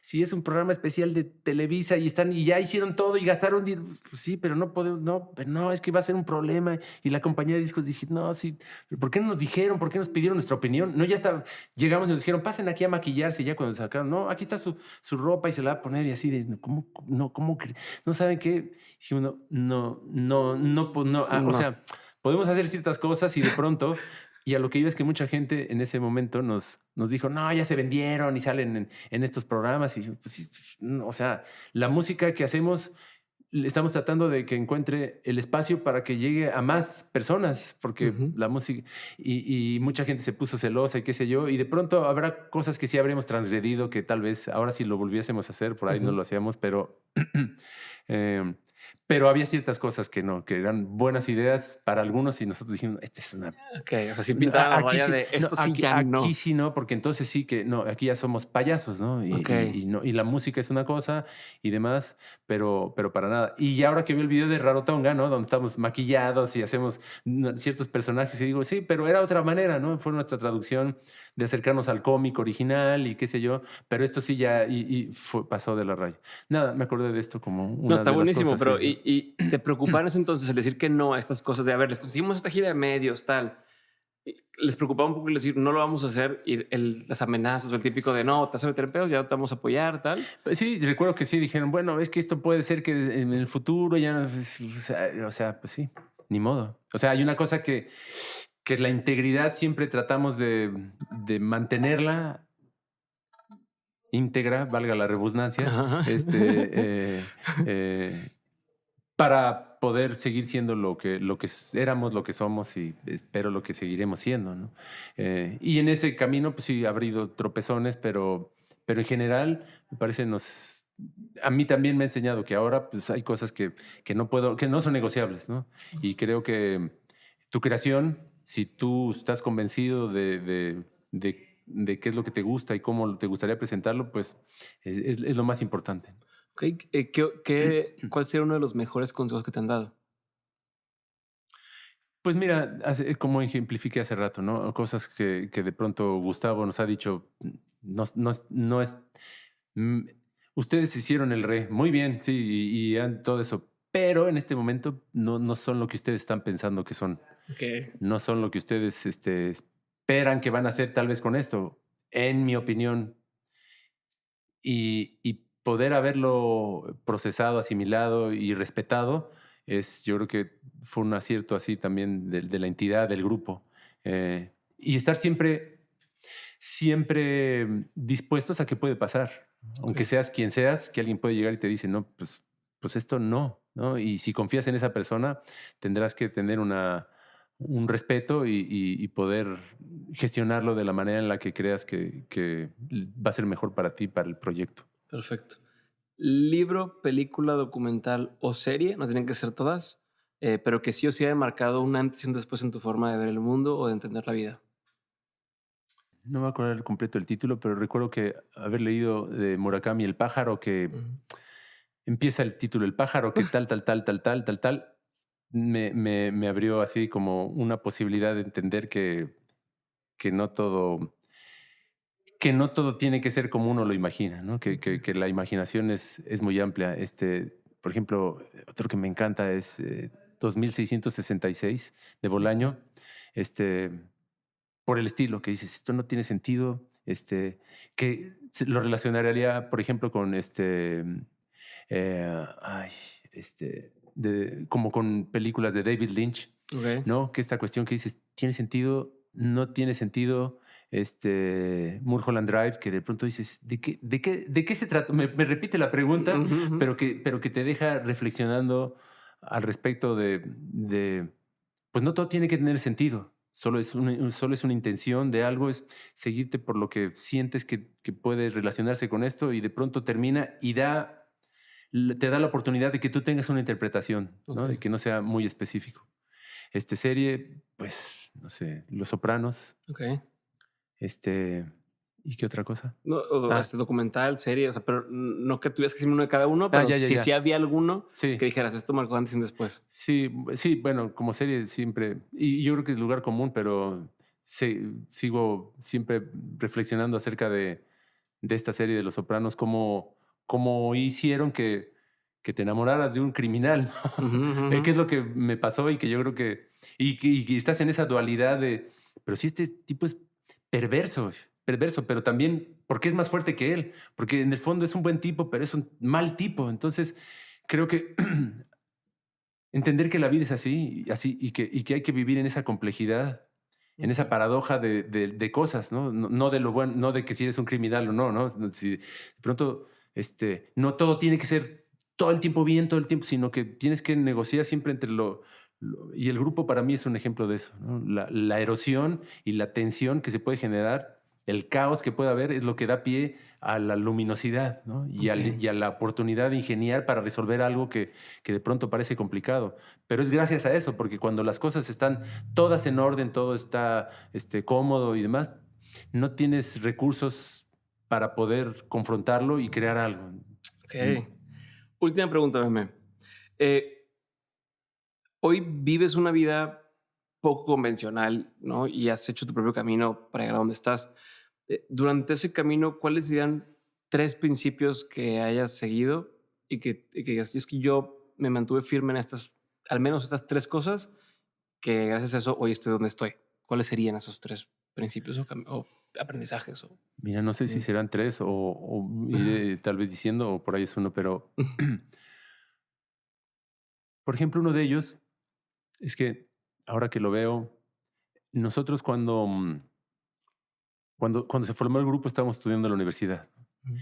Speaker 2: si es un programa especial de Televisa y ya hicieron todo y gastaron dinero? Pues sí, pero no podemos, no, pero no, es que va a ser un problema. Y la compañía de discos dije, no, sí, pero ¿por qué no nos dijeron? ¿Por qué nos pidieron nuestra opinión? No, ya está, llegamos y nos dijeron, pasen aquí a maquillarse. Y ya cuando sacaron, no, aquí está su ropa y se la va a poner y así de, ¿cómo, no, no saben qué? Dijimos, no, no, no, no, pues no, o
Speaker 1: No.
Speaker 2: sea, podemos hacer ciertas cosas y de pronto, y a lo que iba es que mucha gente en ese momento nos dijo, no, ya se vendieron y salen en estos programas. Y yo, pues sí, no, o sea, la música que hacemos, estamos tratando de que encuentre el espacio para que llegue a más personas, porque
Speaker 1: Ujú.
Speaker 2: la música, y mucha gente se puso celosa y qué sé yo, y de pronto habrá cosas que sí habríamos transgredido, que tal vez ahora si lo volviésemos a hacer, por ahí no
Speaker 1: Ujú.
Speaker 2: lo hacíamos, em, pero había ciertas cosas que no, que eran buenas ideas para algunos y nosotros dijimos, esta es una.
Speaker 1: Okey, o sea, sí
Speaker 2: No,
Speaker 1: pintaban la
Speaker 2: aquí
Speaker 1: raya
Speaker 2: sí,
Speaker 1: de:
Speaker 2: no,
Speaker 1: "Esto sí,
Speaker 2: aquí,
Speaker 1: ya
Speaker 2: aquí
Speaker 1: no".
Speaker 2: sí no, porque entonces sí que no, aquí ya somos payasos, ¿no?
Speaker 1: Okey.
Speaker 2: Y no, y la música es una cosa y demás, pero para nada. Y ya ahora que vi el video de Rarotonga, ¿no? Donde estamos maquillados y hacemos ciertos personajes y digo, sí, pero era otra manera, ¿no? Fue nuestra traducción de acercarnos al cómic original y qué sé yo, pero esto sí ya pasó de la raya. Nada, me acordé de esto como
Speaker 1: No,
Speaker 2: una
Speaker 1: está
Speaker 2: de las
Speaker 1: buenísimo,
Speaker 2: cosas, sí.
Speaker 1: pero ¿y te preocupaba en ese entonces el decir que no a estas cosas de: "A ver, les conseguimos esta gira de medios, tal"? ¿Les preocupaba un poco el decir: "No lo vamos a hacer", y las amenazas o el típico de: "No, te vas a meter en pedos, ya no te vamos a apoyar", tal?
Speaker 2: Pues sí, recuerdo que sí dijeron, bueno, es que esto puede ser que en el futuro ya no, o sea, pues sí, ni modo. O sea, hay una cosa que la integridad siempre tratamos de mantenerla íntegra, valga la redundancia,
Speaker 1: Ajá.
Speaker 2: para poder seguir siendo lo que éramos, lo que somos y espero lo que seguiremos siendo, ¿no? Y en ese camino, pues sí, ha habido tropezones, pero en general, me parece, a mí también me ha enseñado que ahora pues hay cosas que no puedo, que no son negociables, ¿no? Y creo que tu creación, si tú estás convencido de qué es lo que te gusta y cómo te gustaría presentarlo, pues es lo más importante.
Speaker 1: Okey, ¿cuál sería uno de los mejores consejos que te han dado?
Speaker 2: Pues mira, como ejemplifiqué hace rato, ¿no? Cosas que de pronto Gustavo nos ha dicho, no es, mm, ustedes hicieron el re, muy bien, sí, todo eso, pero en este momento no son lo que ustedes están pensando que son,
Speaker 1: Ok.
Speaker 2: no son lo que ustedes esperan que van a hacer tal vez con esto, en mi opinión, y poder haberlo procesado, asimilado y respetado, yo creo que fue un acierto así también de la entidad, del grupo. Y estar siempre dispuestos a qué puede pasar.
Speaker 1: Ok.
Speaker 2: Aunque seas quien seas, que alguien puede llegar y te dice, no, pues esto no, ¿no? Y si confías en esa persona, tendrás que tener un respeto y poder gestionarlo de la manera en la que creas que va a ser mejor para ti, para el proyecto.
Speaker 1: Perfecto. Libro, película, documental o serie, no tienen que ser todas, pero que sí o sí hayan marcado un antes y un después en tu forma de ver el mundo o de entender la vida.
Speaker 2: No me acuerdo el completo el título, pero recuerdo que haber leído de Murakami El pájaro, que
Speaker 1: Ujú.
Speaker 2: empieza el título El pájaro, que tal, me abrió así como una posibilidad de entender que no todo, que no todo tiene que ser como uno lo imagina, ¿no?
Speaker 1: Ujú.
Speaker 2: Que la imaginación es muy amplia. Por ejemplo, otro que me encanta es 2666 de Bolaño. Este, por el estilo, que dices, esto no tiene sentido, lo relacionaría, por ejemplo, con ay, como con películas de David Lynch,
Speaker 1: Ok.
Speaker 2: ¿no? Que esta cuestión que dices, ¿tiene sentido? No tiene sentido. Mulholland Drive, que de pronto dices, ¿de qué se trata? Me repite la pregunta,
Speaker 1: Ujú, ujú.
Speaker 2: pero que te deja reflexionando al respecto pues no todo tiene que tener sentido. Solo es una intención de algo, es seguirte por lo que sientes que puede relacionarse con esto y de pronto termina y te da la oportunidad de que tú tengas una interpretación,
Speaker 1: Ok.
Speaker 2: ¿no? De que no sea muy específico. Serie, pues, no sé, Los Sopranos,
Speaker 1: Ok.
Speaker 2: este, ¿y qué otra cosa?
Speaker 1: No, o
Speaker 2: Ah,
Speaker 1: documental, serie, o sea, pero no que tuvieras que decirme uno de cada uno, pero sí
Speaker 2: ya.
Speaker 1: había alguno que
Speaker 2: Sí,
Speaker 1: dijeras, esto marcó antes y un después.
Speaker 2: sí, bueno, como serie siempre, y yo creo que es lugar común, pero sigo siempre reflexionando acerca de esta serie de Los Sopranos, cómo hicieron que te enamoraras de un criminal,
Speaker 1: Ujú,
Speaker 2: ¿no?
Speaker 1: ujú, ujú.
Speaker 2: ¿Qué es lo que me pasó? Y que yo creo y estás en esa dualidad pero si este tipo es perverso, pero también, porque es más fuerte que él? Porque en el fondo es un buen tipo, pero es un mal tipo. Entonces, creo que entender que la vida es así, y que hay que vivir en esa complejidad, en esa
Speaker 1: Okey.
Speaker 2: paradoja de cosas, ¿no? No de lo bueno, no de que si eres un criminal o no, ¿no? Si de pronto, no todo tiene que ser todo el tiempo bien, todo el tiempo, sino que tienes que negociar siempre entre y el grupo para mí es un ejemplo de eso, ¿no? La erosión y la tensión que se puede generar, el caos que puede haber es lo que da pie a la luminosidad, ¿no?
Speaker 1: Okey.
Speaker 2: Y a la oportunidad de ingeniar para resolver algo que de pronto parece complicado. Pero es gracias a eso, porque cuando las cosas están todas en orden, todo está cómodo y demás, no tienes recursos para poder confrontarlo y crear algo. Mm.
Speaker 1: Okey. Última pregunta, Meme. Eh, Hoy vives una vida poco convencional, ¿no? Y has hecho tu propio camino para llegar a donde estás. Durante ese camino, ¿cuáles serían 3 principios que hayas seguido y que digas: "Es que yo me mantuve firme en estas, al menos estas 3 cosas, que gracias a eso hoy estoy donde estoy"? ¿Cuáles serían esos 3 principios o aprendizajes o
Speaker 2: Mira, no sé si
Speaker 1: experiencias?
Speaker 2: serán tres o iré tal vez diciendo o por ahí es uno, pero por ejemplo, uno de ellos es que ahora que lo veo, nosotros cuando se formó el grupo estábamos estudiando en la universidad.
Speaker 1: Ujú.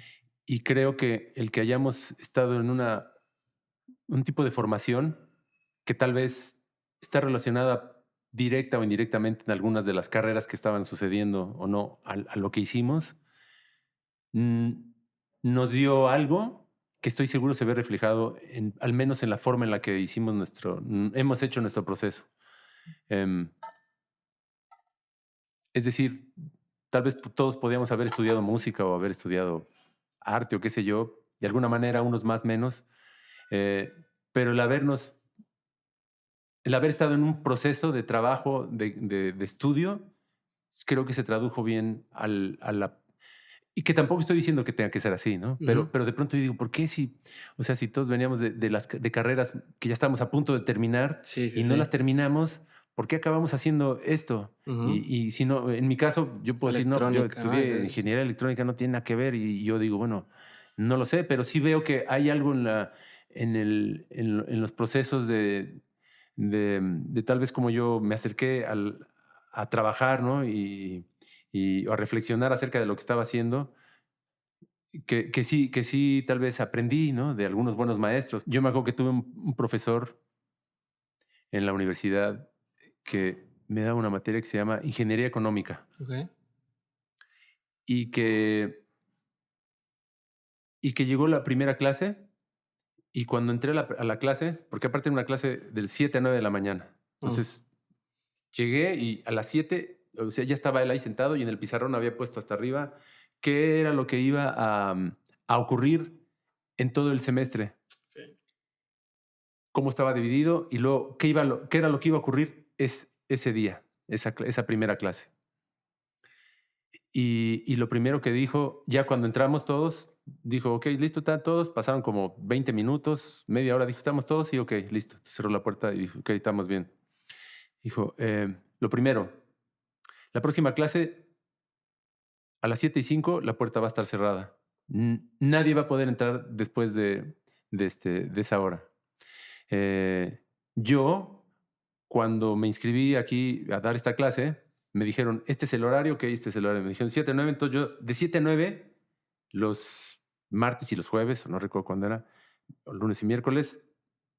Speaker 2: Y creo que el que hayamos estado en un tipo de formación que tal vez está relacionada directa o indirectamente en algunas de las carreras que estaban sucediendo o no a lo que hicimos, mm, nos dio algo que estoy seguro se ve reflejado al menos en la forma en la que hemos hecho nuestro proceso. Em, es decir, tal vez todos podíamos haber estudiado música o haber estudiado arte o qué sé yo, de alguna manera unos más menos, pero el habernos el haber estado en un proceso de trabajo, de estudio, creo que se tradujo bien a la... Y que tampoco estoy diciendo que tenga que ser así, ¿no?
Speaker 1: Ujú.
Speaker 2: Pero de pronto yo digo, ¿por qué si, o sea, si todos veníamos de carreras que ya estamos a punto de terminar
Speaker 1: Sí, sí,
Speaker 2: y no
Speaker 1: sí.
Speaker 2: las terminamos, ¿por qué acabamos haciendo esto?
Speaker 1: Ujú.
Speaker 2: Y si no, en mi caso, yo puedo decir, no, yo
Speaker 1: Electrónica, ¿no?
Speaker 2: estudié ingeniería electrónica, no tiene nada que ver. Y yo digo, bueno, no lo sé, pero sí veo que hay algo en los procesos de tal vez como yo me acerqué a trabajar, ¿no? Y a reflexionar acerca de lo que estaba haciendo, que sí, tal vez aprendí, ¿no? De algunos buenos maestros. Yo me acuerdo que tuve un profesor en la universidad que me daba una materia que se llama Ingeniería Económica
Speaker 1: Ok.
Speaker 2: y que, y que llegó la primera clase y cuando entré a la clase, porque aparte era una clase del 7 a 9 de la mañana,
Speaker 1: Mm.
Speaker 2: entonces llegué y a las 7, o sea, ya estaba él ahí sentado y en el pizarrón había puesto hasta arriba qué era lo que iba a ocurrir en todo el semestre,
Speaker 1: Sí.
Speaker 2: cómo estaba dividido y luego qué era lo que iba a ocurrir ese día, esa primera clase. Y lo primero que dijo, ya cuando entramos todos, dijo, ok, listo, están todos. Pasaron como 20 minutos, media hora. Dijo, ¿estamos todos? Sí, ok, listo. Cerró la puerta y dijo, ok, estamos bien. Dijo, lo primero, la próxima clase a las 7:05 la puerta va a estar cerrada. Nadie va a poder entrar después de esa hora. Yo, cuando me inscribí aquí a dar esta clase, me dijeron, este es el horario, ok, este es el horario. Me dijeron 7 a 9, entonces yo de 7 a 9, los martes y los jueves, o no recuerdo cuándo era, o lunes y miércoles,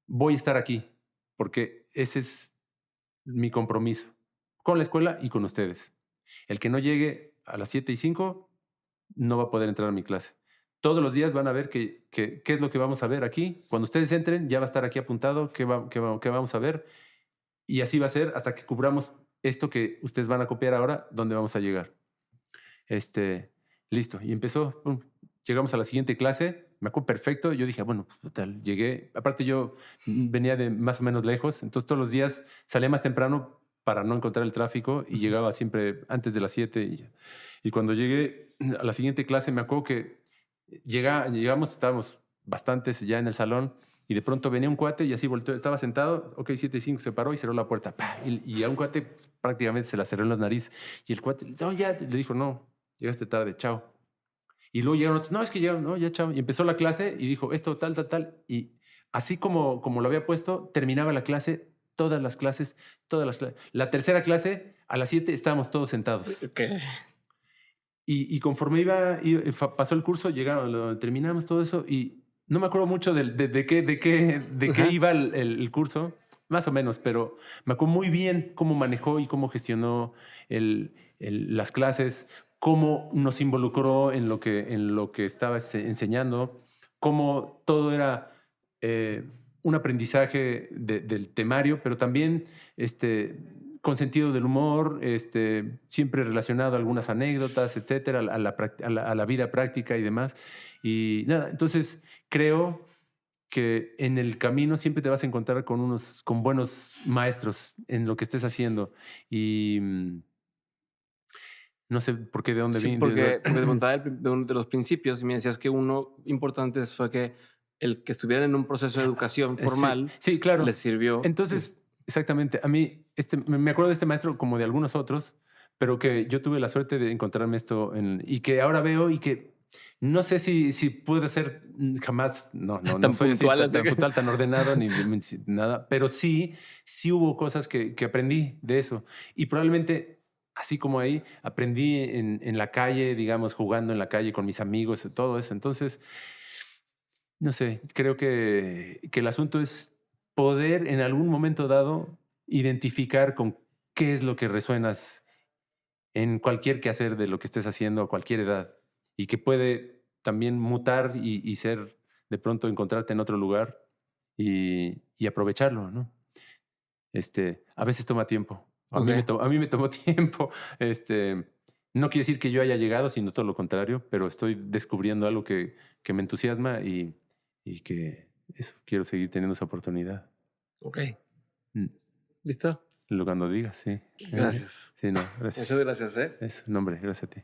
Speaker 2: voy a estar aquí, porque ese es mi compromiso con la escuela y con ustedes. El que no llegue a las 7:05 no va a poder entrar a mi clase. Todos los días van a ver qué es lo que vamos a ver aquí. Cuando ustedes entren, ya va a estar aquí apuntado qué vamos a ver. Y así va a ser hasta que cubramos esto que ustedes van a copiar ahora, dónde vamos a llegar. Listo. Y empezó. Pum. Llegamos a la siguiente clase. Me acuerdo perfecto. Yo dije, bueno, pues, total, llegué. Aparte, yo venía de más o menos lejos. Entonces, todos los días salía más temprano para no encontrar el tráfico y
Speaker 1: Ujú.
Speaker 2: llegaba siempre antes de las 7. Y cuando llegué a la siguiente clase, me acuerdo que llegamos, estábamos bastantes ya en el salón. Y de pronto venía un cuate y así volteó, estaba sentado, ok, 7:05, se paró y cerró la puerta. ¡Pah! Y a un cuate pues, prácticamente se la cerró en las narices. Y el cuate, no, ya, le dijo, no, llegaste tarde, chao. Y luego llegaron otros, no, es que llegaron, no, ya, chao. Y empezó la clase y dijo, esto, tal, tal, tal. Y así como lo había puesto, terminaba la clase, todas las clases, todas las clases. La tercera clase, a las 7 estábamos todos sentados.
Speaker 1: Ok.
Speaker 2: Y conforme pasó el curso, terminamos todo eso y no me acuerdo mucho de qué
Speaker 1: Ajá.
Speaker 2: iba el curso, más o menos, pero me acuerdo muy bien cómo manejó y cómo gestionó las clases, cómo nos involucró en lo que estaba enseñando, cómo todo era eh, un aprendizaje del temario, pero también con sentido del humor, siempre relacionado a algunas anécdotas, etcétera, a la vida práctica y demás. Y nada, entonces creo que en el camino siempre te vas a encontrar con buenos maestros en lo que estés haciendo. Y no sé por qué, de dónde
Speaker 1: Sí,
Speaker 2: vine.
Speaker 1: porque te preguntaba de uno de los principios y me decías que uno importante fue que el que estuvieran en un proceso de educación
Speaker 2: Sí,
Speaker 1: formal
Speaker 2: sí, claro.
Speaker 1: les sirvió.
Speaker 2: Entonces, exactamente, a mí me acuerdo de este maestro como de algunos otros, pero que yo tuve la suerte de encontrarme esto y que ahora veo y que no sé si puede ser jamás, no
Speaker 1: Tan
Speaker 2: soy así
Speaker 1: puntual,
Speaker 2: tan,
Speaker 1: así
Speaker 2: tan
Speaker 1: que
Speaker 2: puntual, tan ordenado ni nada, pero sí hubo cosas que aprendí de eso y probablemente así como ahí aprendí en la calle, digamos, jugando en la calle con mis amigos, todo eso. Entonces, no sé, creo que el asunto es poder en algún momento dado identificar con qué es lo que resuenas en cualquier quehacer de lo que estés haciendo a cualquier edad y que puede también mutar y ser de pronto encontrarte en otro lugar y aprovecharlo, ¿no? A veces toma tiempo.
Speaker 1: okey,
Speaker 2: A mí me tomó tiempo. No quiere decir que yo haya llegado, sino todo lo contrario, pero estoy descubriendo algo que me entusiasma y que eso, quiero seguir teniendo esa oportunidad.
Speaker 1: okey.
Speaker 2: Mm.
Speaker 1: ¿Listo?
Speaker 2: Cuando digas, sí.
Speaker 1: Gracias.
Speaker 2: Sí, no, gracias.
Speaker 1: Muchas gracias, ¿eh?
Speaker 2: Eso, no, hombre, gracias a ti.